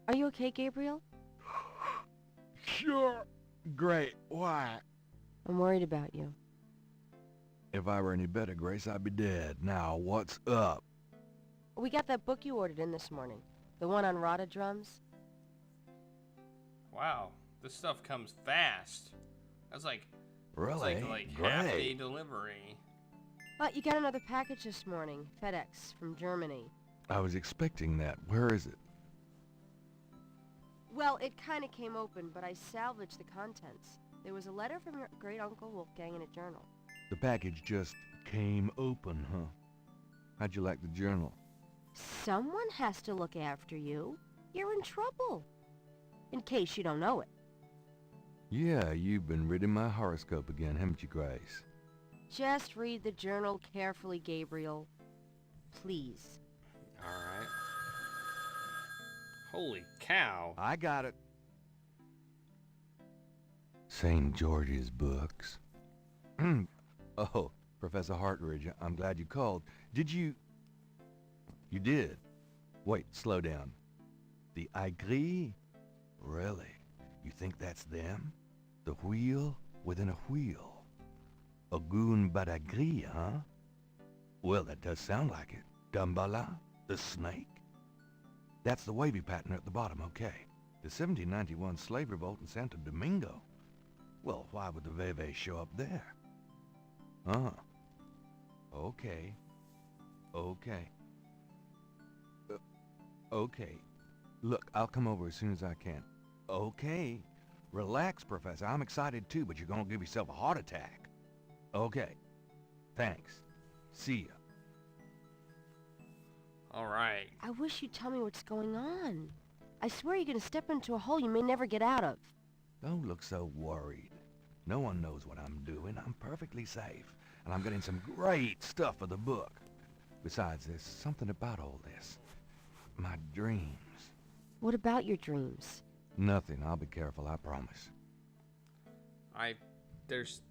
Are you okay, Gabriel? Sure. Great. Why? I'm worried about you. If I were any better, Grace, I'd be dead. Now, what's up? We got that book you ordered in this morning. The one on Rada drums. Wow, this stuff comes fast. That's like... Really? It's like Great. half-day delivery. You got another package this morning. FedEx from Germany. I was expecting that. Where is it? Well, it kind of came open, but I salvaged the contents. There was a letter from your great-uncle Wolfgang in a journal. The package just came open, huh? How'd you like the journal? Someone has to look after you. You're in trouble. In case you don't know it. Yeah, you've been reading my horoscope again, haven't you, Grace? Just read the journal carefully, Gabriel. Please. Alright. Holy cow. I got it. St. George's books. Oh, Professor Hartridge, I'm glad you called. Did you... You did? Wait, slow down. The Aigris? Really? You think that's them? The wheel within a wheel? A goon badagri, huh? Well, that does sound like it. Gambala, the snake. That's the wavy pattern at the bottom, okay. The 1791 slave revolt in Santo Domingo. Well, why would the Veve show up there? Okay. Okay. Okay. Look, I'll come over as soon as I can. Okay. Relax, Professor. I'm excited too, but you're gonna give yourself a heart attack. Okay. Thanks. See ya. Alright. I wish you'd tell me what's going on. I swear you're gonna step into a hole you may never get out of. Don't look so worried. No one knows what I'm doing. I'm perfectly safe. And I'm getting some great stuff for the book. Besides, there's something about all this. My dreams. What about your dreams? Nothing. I'll be careful, I promise. There's...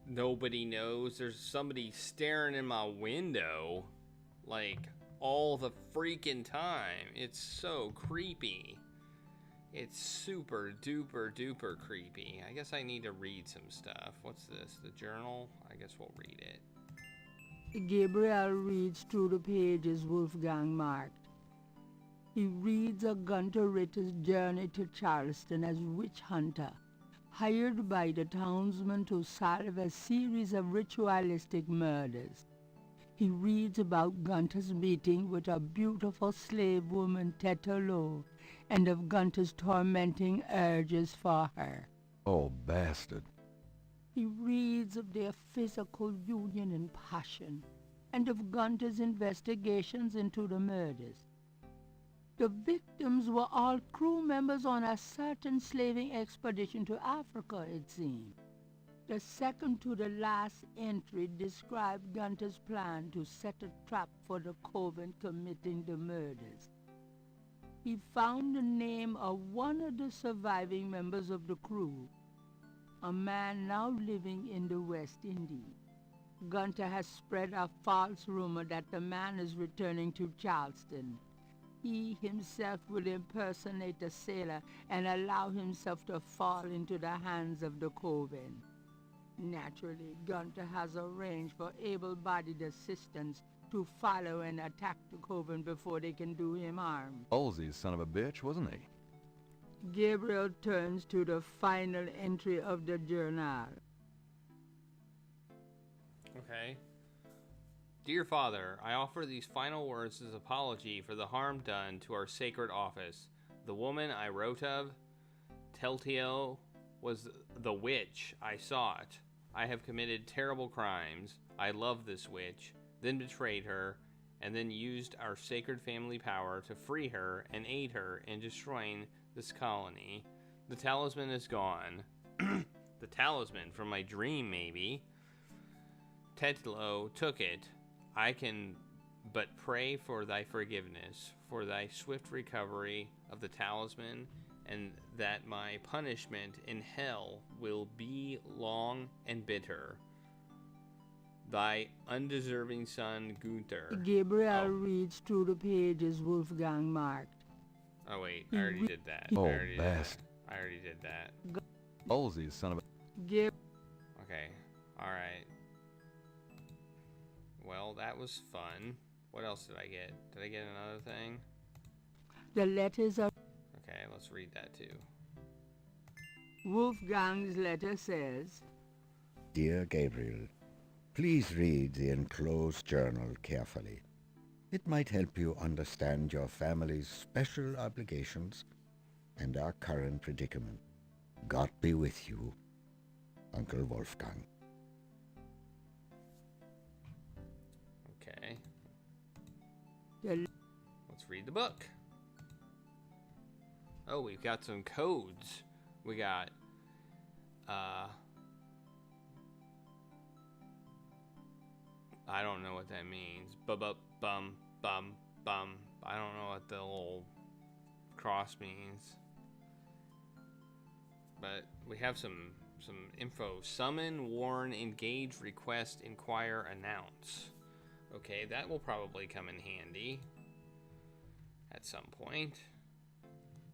Nobody knows. There's somebody staring in my window. Like, all the freaking time. It's so creepy. It's super duper duper creepy. I guess I need to read some stuff. What's this? The journal? I guess we'll read it. Gabriel reads through the pages Wolfgang marked. He reads of Gunter Ritter's journey to Charleston as witch hunter, hired by the townsmen to solve a series of ritualistic murders. He reads about Gunter's meeting with a beautiful slave woman, Tetelo, and of Gunter's tormenting urges for her. Oh, bastard. He reads of their physical union and passion, and of Gunter's investigations into the murders. The victims were all crew members on a certain slaving expedition to Africa, it seemed. The second to the last entry described Gunter's plan to set a trap for the coven committing the murders. He found the name of one of the surviving members of the crew, a man now living in the West Indies. Gunter has spread a false rumor that the man is returning to Charleston. He himself will impersonate a sailor and allow himself to fall into the hands of the coven. Naturally, Gunter has arranged for able-bodied assistants to follow and attack the coven before they can do him harm. Halsey's son of a bitch, wasn't he? Gabriel turns to the final entry of the journal. Okay. Dear Father, I offer these final words as apology for the harm done to our sacred office. The woman I wrote of, Telltale, was the witch I sought. I have committed terrible crimes. I loved this witch, then betrayed her, and then used our sacred family power to free her and aid her in destroying this colony. The talisman is gone. The talisman from my dream, maybe. Tetlo took it. I can but pray for thy forgiveness, for thy swift recovery of the talisman, and that my punishment in hell will be long and bitter. Thy undeserving son, Gunther. Gabriel reads through the pages Wolfgang marked. Oh wait, I already did that. Oh, I already bastard. I already did that. Halsey's son of a... Okay, alright. Well, that was fun. What else did I get? Did I get another thing? The letters are... Okay, let's read that too. Wolfgang's letter says, Dear Gabriel, please read the enclosed journal carefully. It might help you understand your family's special obligations and our current predicament. God be with you, Uncle Wolfgang. Okay. Let's read the book. Oh, we've got some codes. We got, I don't know what that means. Bum, bum, bum. I don't know what the little cross means. But we have some info. Summon, warn, engage, request, inquire, announce. Okay, that will probably come in handy at some point.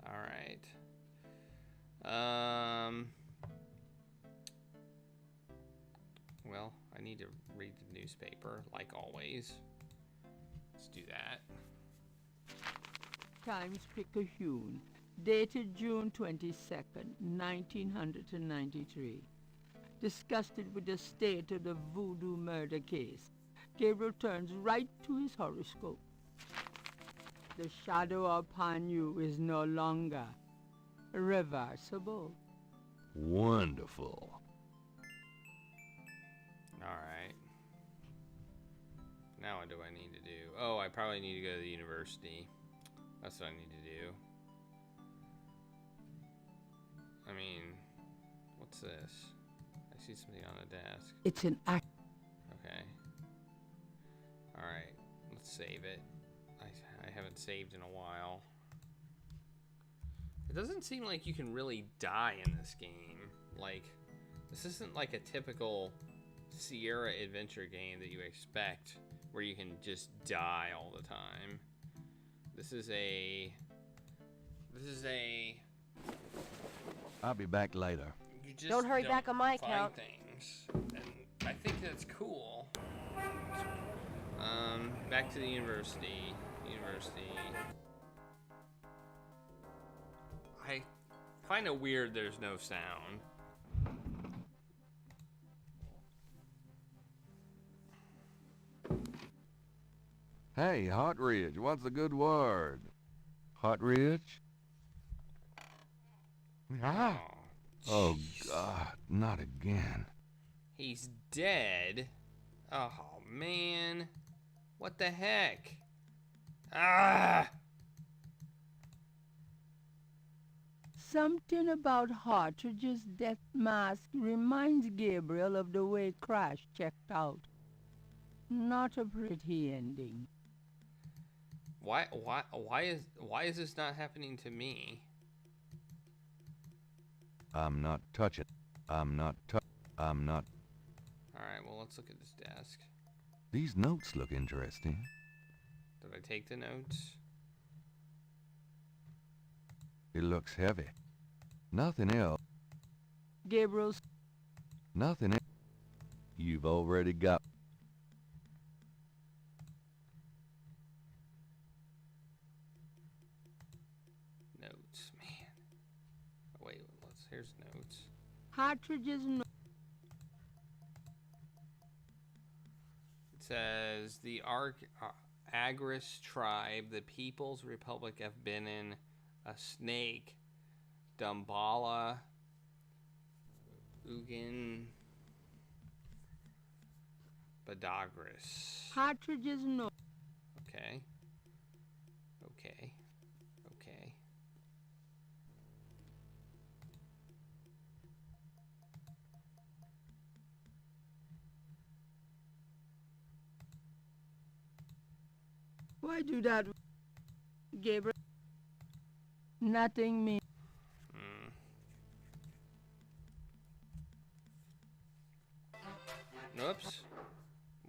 All right. Well, I need to read the newspaper, like always. Let's do that. Times-Picayune, dated June 22nd, 1993. Disgusted with the state of the voodoo murder case, Gabriel turns right to his horoscope. The shadow upon you is no longer reversible. Wonderful. Alright. Now what do I need to do? Oh, I probably need to go to the university. That's what I need to do. I mean, what's this? I see something on the desk. It's an act. Okay. Alright, let's save it. I haven't saved in a while. It doesn't seem like you can really die in this game. Like, this isn't like a typical Sierra adventure game that you expect, where you can just die all the time. This is a... I'll be back later. You just Don't hurry back on my find account. things. And I think that's cool. Back to the university. I find it weird there's no sound. Hey, Hot Ridge, what's the good word? Hot Ridge? Ah! Oh, God, not again. He's dead? Oh, man. What the heck? Ah! Something about Hartridge's death mask reminds Gabriel of the way Crash checked out. Not a pretty ending. Why is this not happening to me? I'm not touching. I'm not. Alright, well, let's look at this desk. These notes look interesting. Did I take the notes? It looks heavy. Nothing else. Gabriel's... Nothing else. You've already got... Notes, man. Oh, wait, here's notes. Hartridge's... It says, the Agris tribe, the People's Republic of Benin, a snake, Dambala, Ugin, Badagris. Hartridge's no... Okay. Why do that, Gabriel? Nothing means...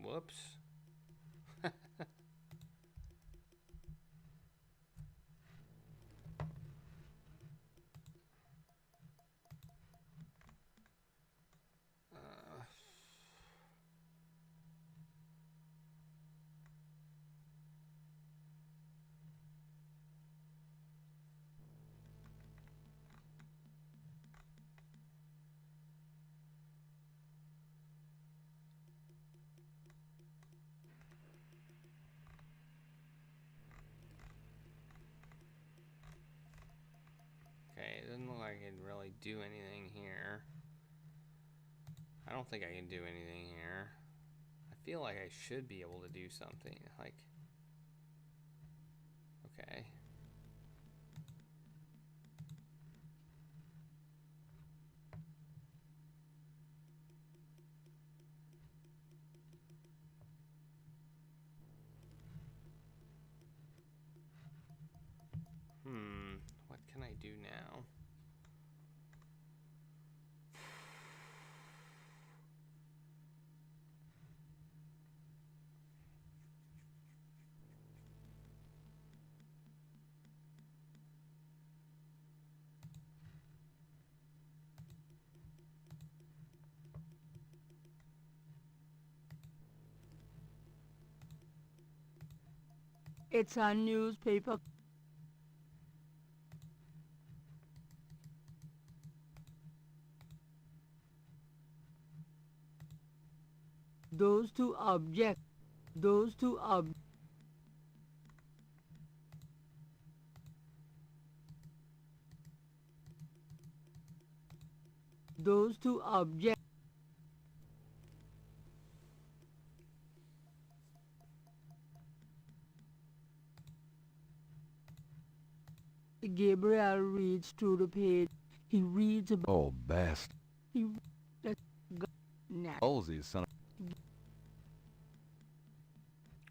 Whoops. Okay, it doesn't look like I can really do anything here. I don't think I can do anything here. I feel like I should be able to do something. Like, okay. do now? It's a newspaper. Those two objects. Those two objects. Those two objects. Gabriel reads through the page. He reads about. Oh, best. He reads that. Halsey's son.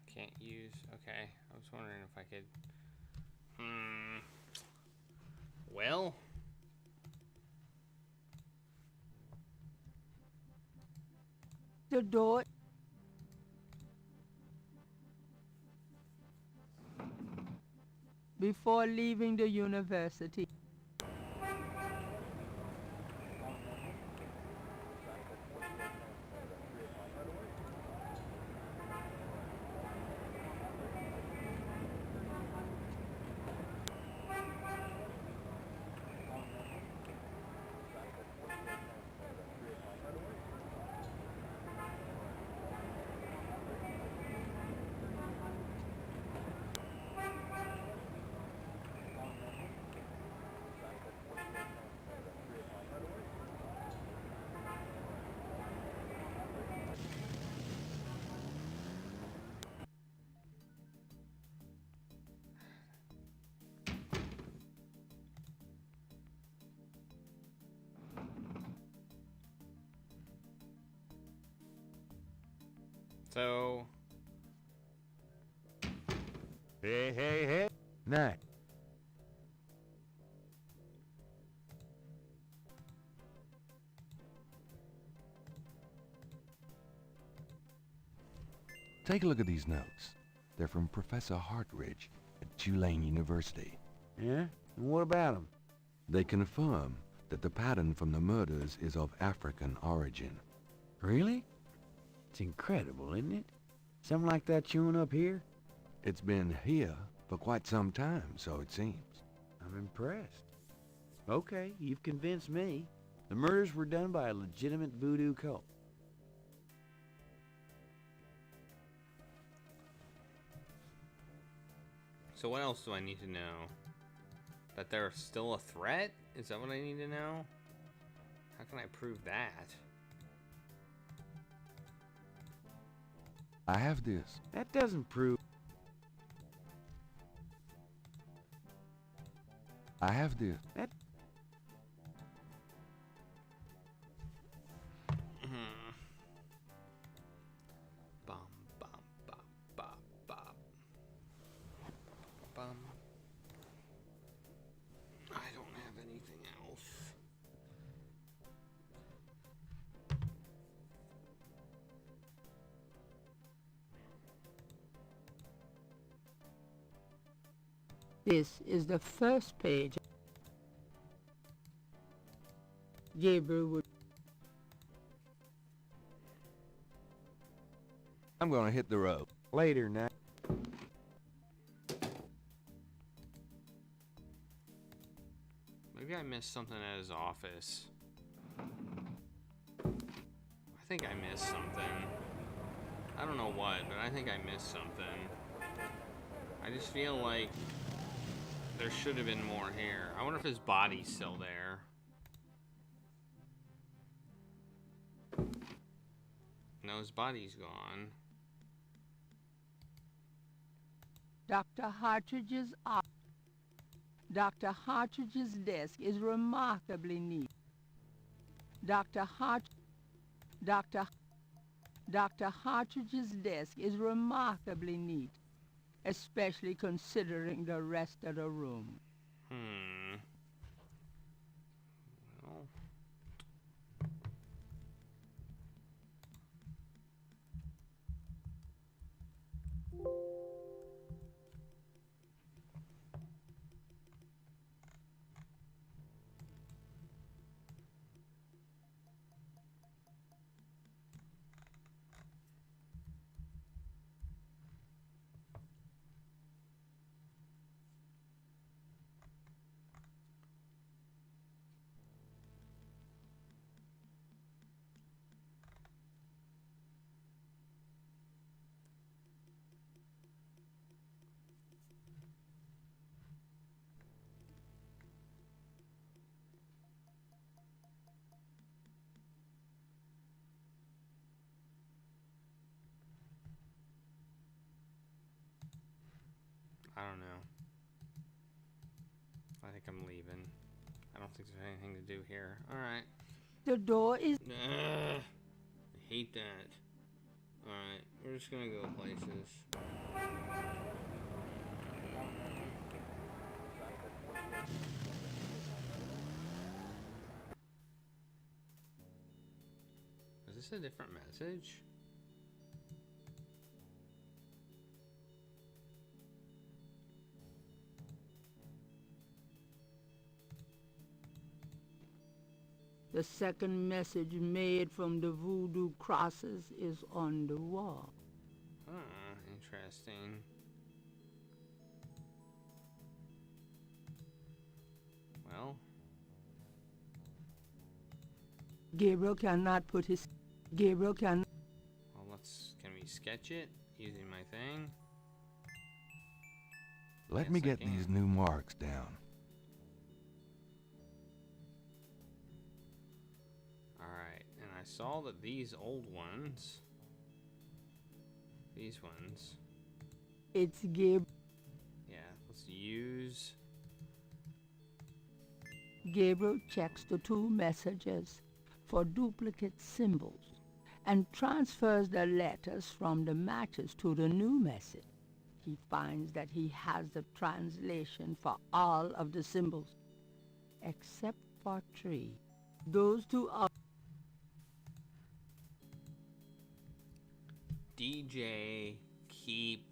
Can't use. Okay, I was wondering if I could. Well. The door. Before leaving the university. So. Hey. Night. Take a look at these notes. They're from Professor Hartridge at Tulane University. Yeah? And what about them? They confirm that the pattern from the murders is of African origin. Really? It's incredible, isn't it? Something like that showing up here? It's been here for quite some time, so it seems. I'm impressed. Okay, you've convinced me. The murders were done by a legitimate voodoo cult. So what else do I need to know? That they're still a threat? Is that what I need to know? How can I prove that? I have this. That doesn't prove... I have this. That... Bum, bum, bum, bum, bum. Bum. I don't have anything else. This is the first page. Gabriel would. I'm gonna hit the road. Later, Nat. Maybe I missed something at his office. I think I missed something. I don't know what, but I think I missed something. I just feel like there should have been more here. I wonder if his body's still there. No, his body's gone. Dr. Hartridge's desk is remarkably neat. Dr. Hartridge's desk is remarkably neat, especially considering the rest of the room. don't know. I think I'm leaving. I don't think there's anything to do here. Alright. The door is... I hate that. Alright, we're just gonna go places. Is this a different message? The second message made from the voodoo crosses is on the wall. Interesting. Well. Gabriel cannot put his... Gabriel can... Well, can we sketch it using my thing? Let me get these new marks down. Alright, and I saw that these old ones... These ones... It's Gabriel. Yeah, let's use... Gabriel checks the two messages for duplicate symbols and transfers the letters from the matches to the new message. He finds that he has the translation for all of the symbols, except for 3. Those two are... DJ, keep...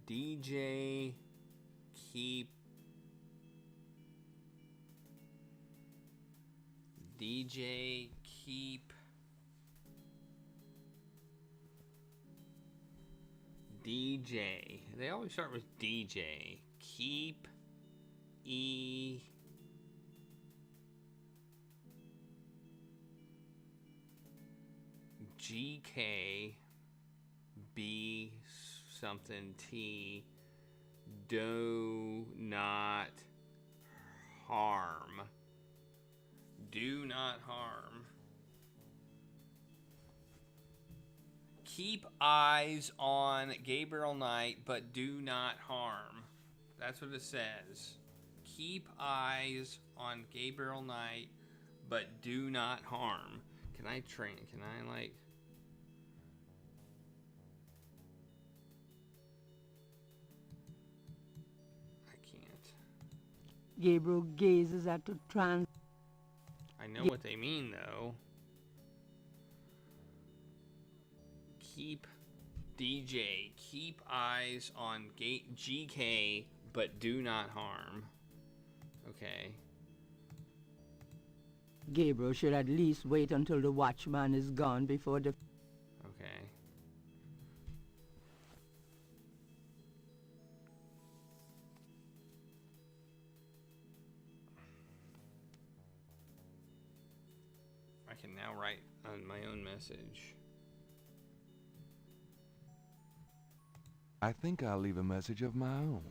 DJ, keep... DJ, keep... DJ. They always start with DJ. Keep... E... GK... B... something T... Do not harm. Do not harm. Keep eyes on Gabriel Knight, but do not harm. That's what it says. Keep eyes on Gabriel Knight, but do not harm. Can I train? Can I, like... I can't. Gabriel gazes at the trans... I know what they mean, though. Keep DJ. Keep eyes on GK, but do not harm. Okay. Gabriel should at least wait until the watchman is gone before the... Okay. I can now write on my own message. I think I'll leave a message of my own.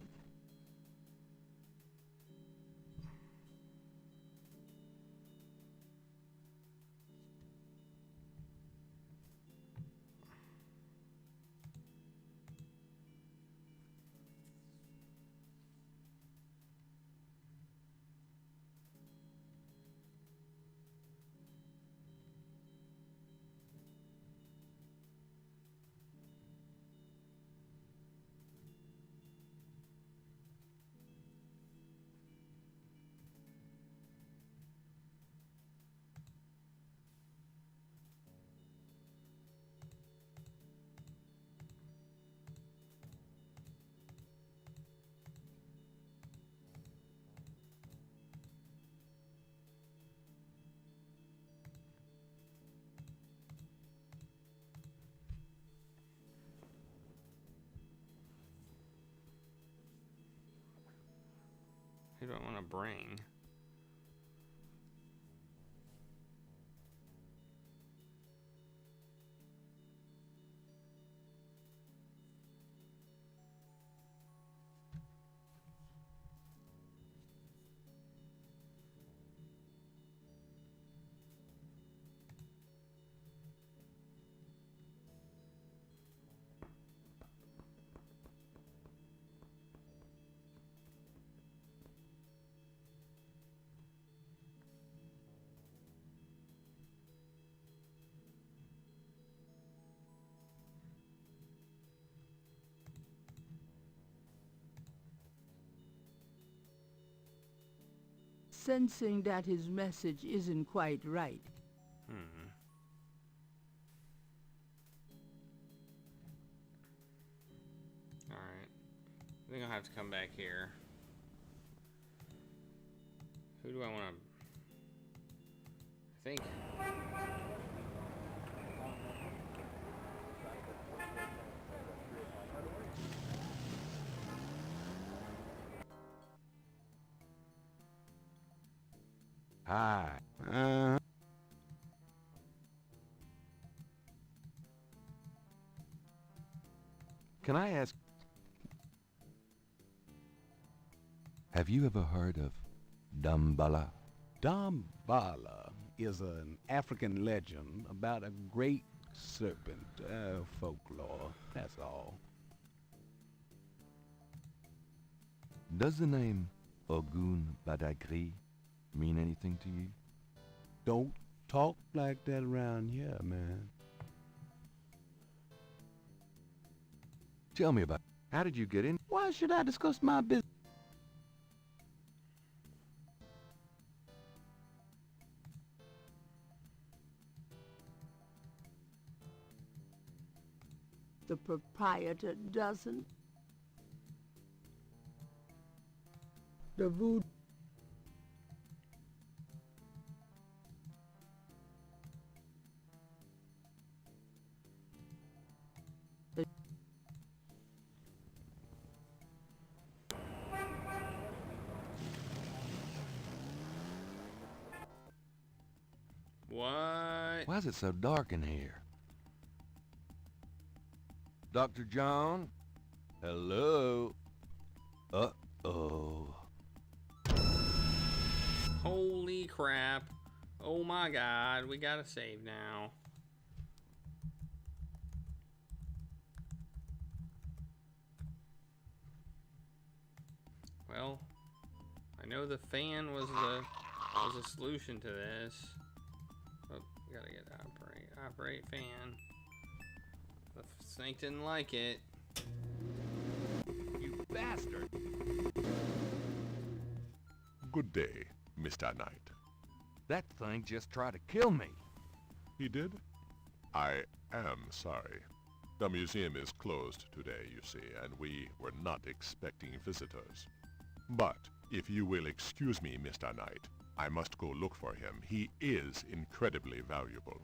Who do I want to bring? sensing that his message isn't quite right. Alright. I think I'll have to come back here. Who do I want to... I think... Hi. Can I ask... Have you ever heard of Damballa? Damballa is an African legend about a great serpent. Folklore, that's all. Does the name Ogun Badagri mean anything to you? Don't talk like that around here, man. Tell me about it. How did you get in? Why should I discuss my business? The proprietor doesn't. The voodoo. What? Why is it so dark in here? Dr. John? Hello? Uh-oh. Holy crap. Oh my god, we gotta save now. Well, I know the fan was a solution to this. Oh, we gotta get operate fan. The snake didn't like it. You bastard! Good day, Mr. Knight. That thing just tried to kill me. He did? I am sorry. The museum is closed today, you see, and we were not expecting visitors. But if you will excuse me, Mr. Knight, I must go look for him. He is incredibly valuable.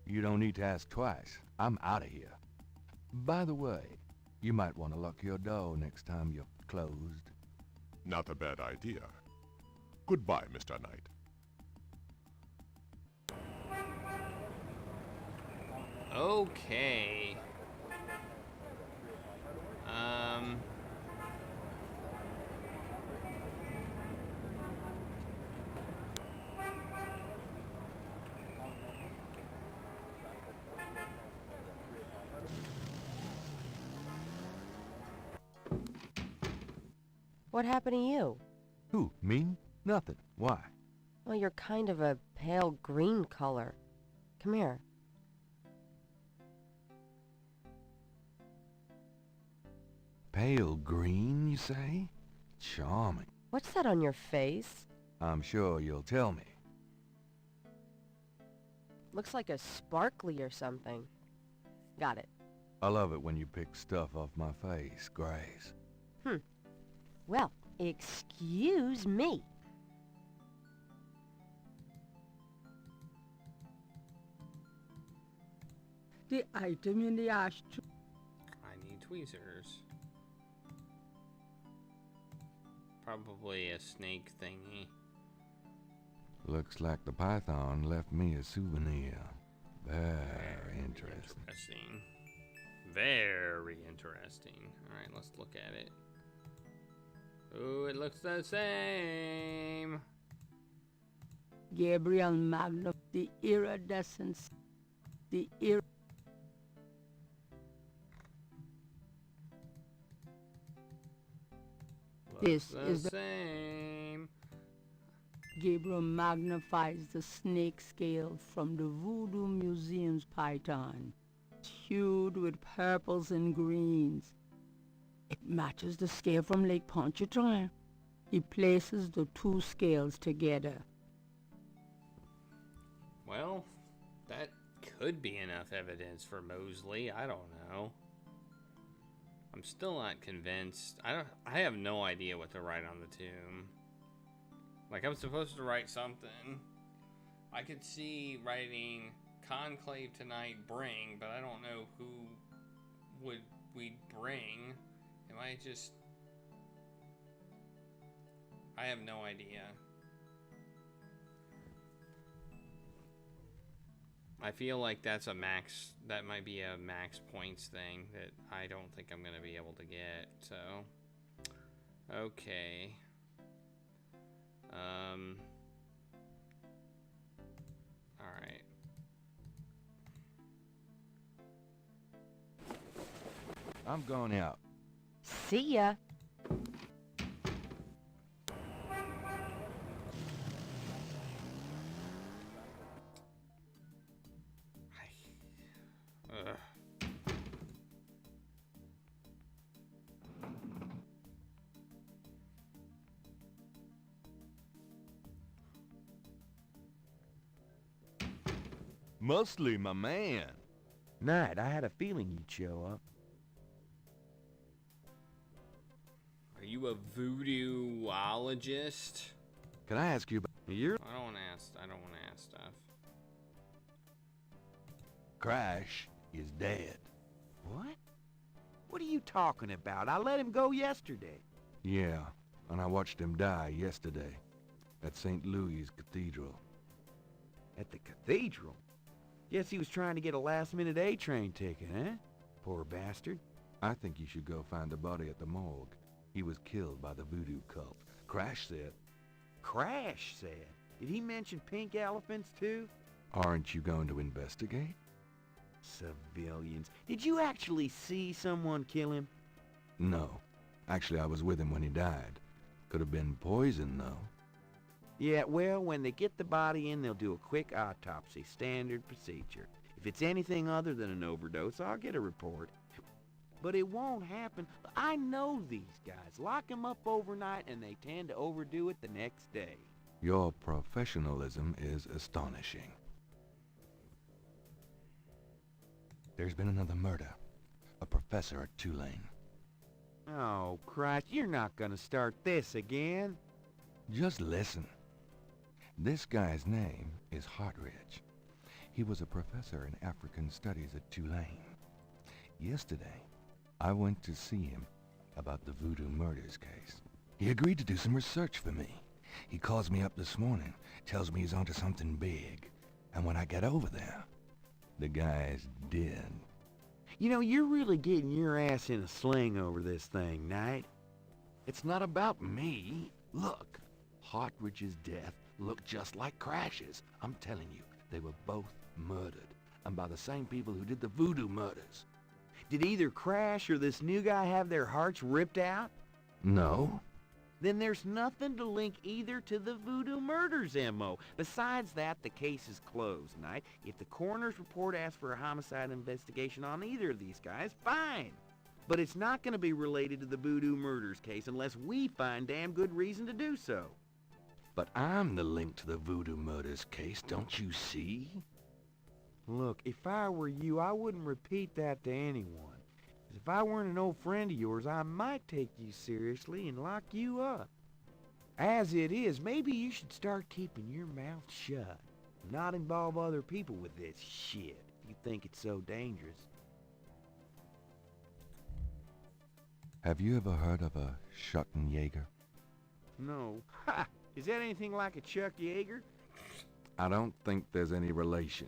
You don't need to ask twice. I'm out of here. By the way, you might want to lock your door next time you're closed. Not a bad idea. Goodbye, Mr. Knight. Okay. What happened to you? Who, me? Nothing. Why? Well, you're kind of a pale green color. Come here. Pale green, you say? Charming. What's that on your face? I'm sure you'll tell me. Looks like a sparkly or something. Got it. I love it when you pick stuff off my face, Grace. Well, excuse me. The item in the ashtray. I need tweezers. Probably a snake thingy. Looks like the python left me a souvenir. Very interesting. Very interesting. Alright, let's look at it. Ooh, it looks the same. Gabriel Magna, the iridescence, the This is the same. Gabriel magnifies the snake scale from the Voodoo Museum's python. It's hued with purples and greens. It matches the scale from Lake Pontchartrain. He places the two scales together. Well, that could be enough evidence for Mosley. I don't know. I'm still not convinced. I have no idea what to write on the tomb. Like, I'm supposed to write something. I could see writing Conclave tonight bring, but I don't know who would we bring. Am I just... I have no idea. I feel like that's a max, that might be a max points thing that I don't think I'm gonna be able to get, so. Okay. Alright. I'm going out. See ya. Ugh. Mostly my man. Knight, I had a feeling you'd show up. Are you a voodooologist? Can I ask you about... I don't want to ask stuff. Crash is dead. What? What are you talking about? I let him go yesterday. Yeah, and I watched him die yesterday at St. Louis Cathedral. At the cathedral? Guess he was trying to get a last-minute A-train ticket, eh? Poor bastard. I think you should go find the body at the morgue. He was killed by the voodoo cult. Crash said. Crash said? Did he mention pink elephants, too? Aren't you going to investigate? Civilians. Did you actually see someone kill him? No. Actually, I was with him when he died. Could have been poison, though. Yeah, well, when they get the body in, they'll do a quick autopsy. Standard procedure. If it's anything other than an overdose, I'll get a report. But it won't happen. I know these guys. Lock them up overnight, and they tend to overdo it the next day. Your professionalism is astonishing. There's been another murder. A professor at Tulane. Oh, Christ, you're not gonna start this again. Just listen. This guy's name is Hartridge. He was a professor in African Studies at Tulane. Yesterday, I went to see him about the voodoo murders case. He agreed to do some research for me. He calls me up this morning, tells me he's onto something big. And when I get over there, the guy's dead. You know, you're really getting your ass in a sling over this thing, Knight. It's not about me. Look, Hartridge's death looked just like Crash's. I'm telling you, they were both murdered. And by the same people who did the voodoo murders. Did either Crash or this new guy have their hearts ripped out? No. Then there's nothing to link either to the voodoo murders, M.O. Besides that, the case is closed, Knight. If the coroner's report asks for a homicide investigation on either of these guys, fine. But it's not going to be related to the voodoo murders case unless we find damn good reason to do so. But I'm the link to the voodoo murders case, don't you see? Look, if I were you, I wouldn't repeat that to anyone. If I weren't an old friend of yours, I might take you seriously and lock you up. As it is, maybe you should start keeping your mouth shut. Not involve other people with this shit if you think it's so dangerous. Have you ever heard of a Schottenjäger? No. Ha! Is that anything like a Chuck Yeager? I don't think there's any relation.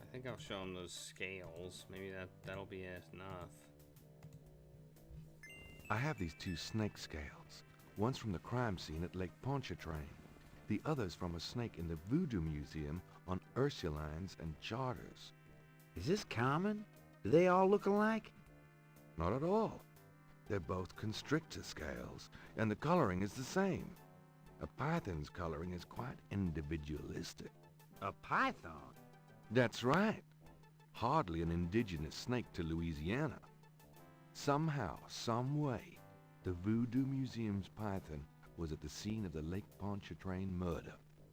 I think I'll show him those scales. Maybe that'll be enough. I have these two snake scales. One's from the crime scene at Lake Pontchartrain. The other's from a snake in the Voodoo Museum on Ursulines and Charters. Is this common? Do they all look alike? Not at all. They're both constrictor scales, and the coloring is the same. A python's coloring is quite individualistic. A python? That's right. Hardly an indigenous snake to Louisiana. Somehow, some way, the Voodoo Museum's python was at the scene of the Lake Pontchartrain murder.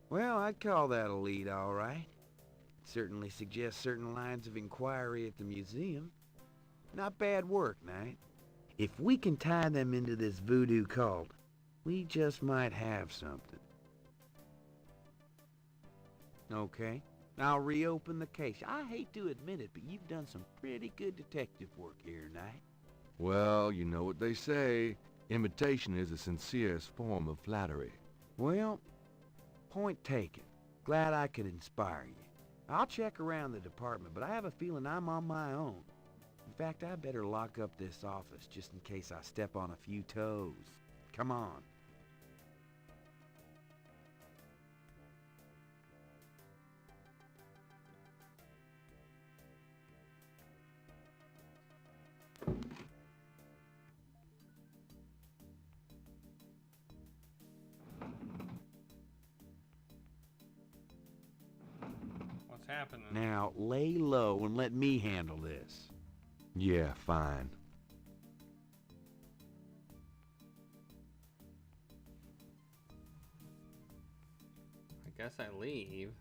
Well, I'd call that a lead, all right. It certainly suggests certain lines of inquiry at the museum. Not bad work, Knight. If we can tie them into this voodoo cult, we just might have something. Okay, I'll reopen the case. I hate to admit it, but you've done some pretty good detective work here, Knight. Well, you know what they say. Imitation is the sincerest form of flattery. Well, point taken. Glad I could inspire you. I'll check around the department, but I have a feeling I'm on my own. In fact, I better lock up this office just in case I step on a few toes. Come on. What's happening? Now, lay low and let me handle this. Yeah, fine. I guess I leave.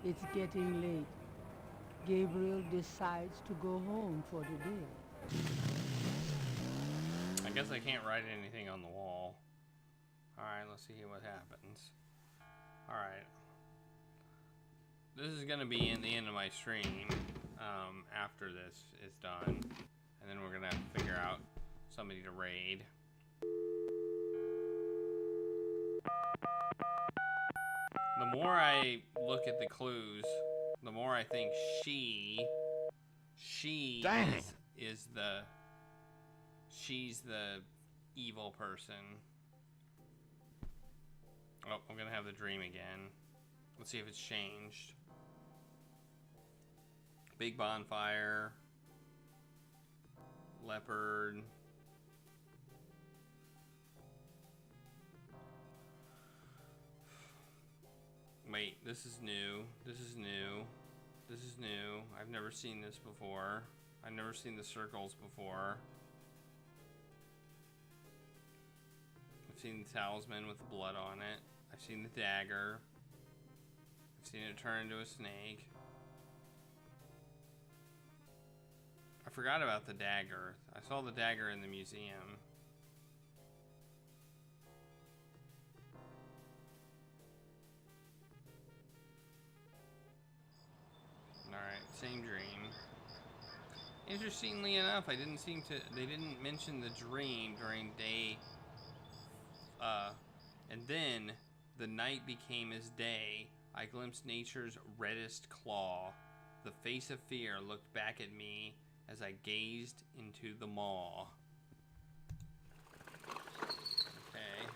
It's getting late. Gabriel decides to go home for the day. I guess I can't write anything on the wall. Alright, let's see what happens. Alright. This is going to be in the end of my stream after this is done. And then we're going to have to figure out somebody to raid. The more I look at the clues, the more I think she is the... She's the evil person. Oh, I'm gonna have the dream again. Let's see if it's changed. Big bonfire. Leopard. Wait, this is new. This is new. This is new. I've never seen this before. I've never seen the circles before. I've seen the talisman with the blood on it. I've seen the dagger. I've seen it turn into a snake. I forgot about the dagger. I saw the dagger in the museum. Alright, same dream. Interestingly enough, they didn't mention the dream during day. And then the night became as day. I glimpsed nature's reddest claw. The face of fear looked back at me as I gazed into the maw. Okay.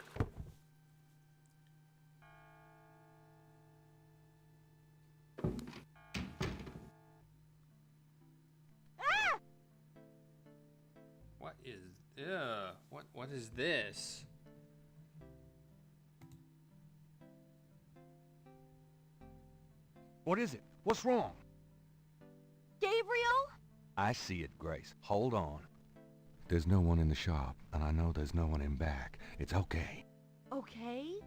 Ah! What is what is this? What is it? What's wrong? Gabriel? I see it, Grace. Hold on. There's no one in the shop, and I know there's no one in back. It's okay. Okay?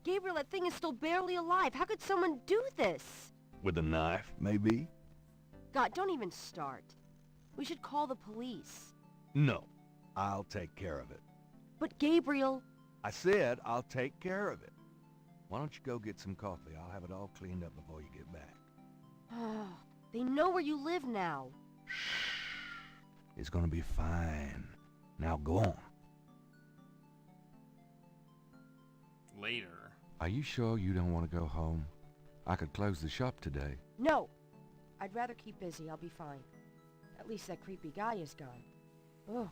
Gabriel, that thing is still barely alive. How could someone do this? With a knife, maybe? God, don't even start. We should call the police. No. I'll take care of it. But Gabriel... I said I'll take care of it. Why don't you go get some coffee? I'll have it all cleaned up before you get back. They know where you live now. It's gonna be fine. Now go on. Later. Are you sure you don't want to go home? I could close the shop today. No. I'd rather keep busy. I'll be fine. At least that creepy guy is gone. Ugh.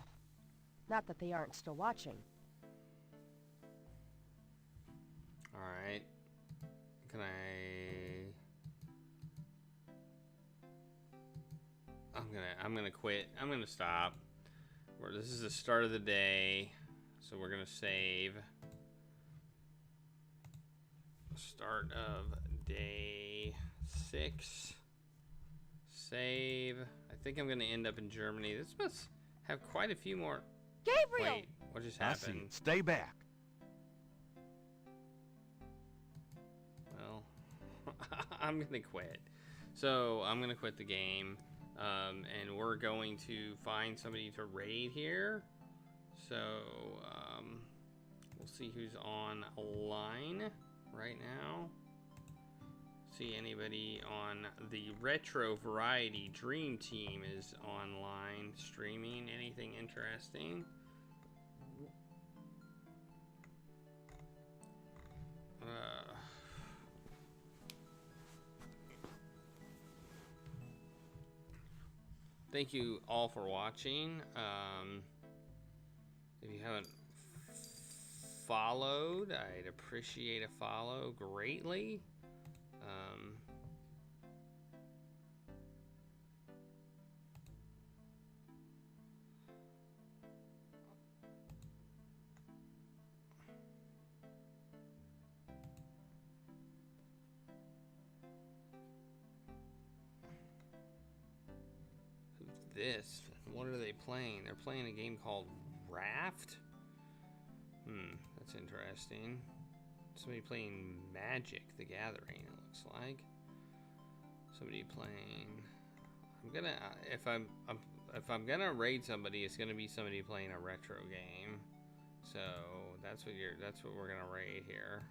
Not that they aren't still watching. Alright. Can I'm gonna quit. I'm gonna stop. This is the start of the day, so we're gonna save. Start of day 6. save. I think I'm gonna end up in Germany. This must have quite a few more. Gabriel! Wait, what just I see happened? it. Stay back. Well, I'm gonna quit. So I'm gonna quit the game, and we're going to find somebody to raid here. So we'll see who's online right now. See anybody on the Retro Variety Dream Team is online streaming anything interesting. Thank you all for watching. If you haven't followed, I'd appreciate a follow greatly. Who's this? What are they playing? They're playing a game called Raft? That's interesting. Somebody playing Magic the Gathering, it looks like. Somebody playing. I'm gonna if I'm gonna raid somebody, it's gonna be somebody playing a retro game. So that's what we're gonna raid here.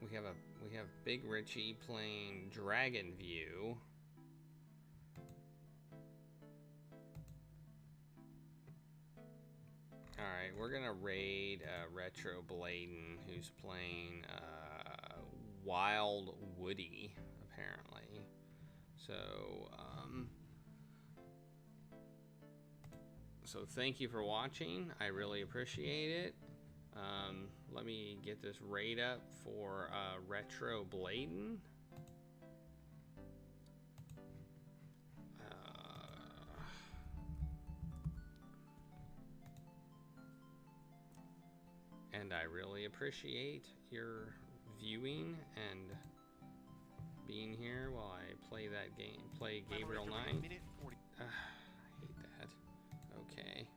We have Big Richie playing Dragon View. Alright, we're gonna raid Retro Bladen, who's playing Wild Woody, apparently. So thank you for watching. I really appreciate it. Let me get this raid up for Retro Bladen. And I really appreciate your viewing and being here while I play that game, play Gabriel 9. I hate that. Okay.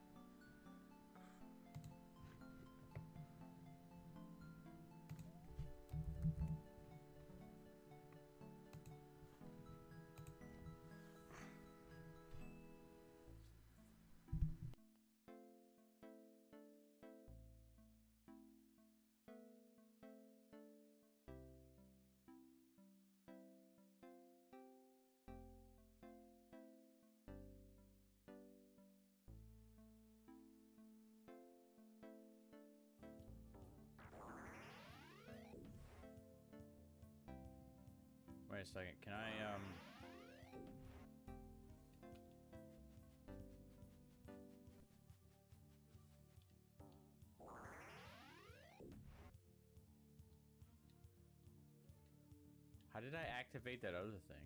Wait a second, can I, how did I activate that other thing?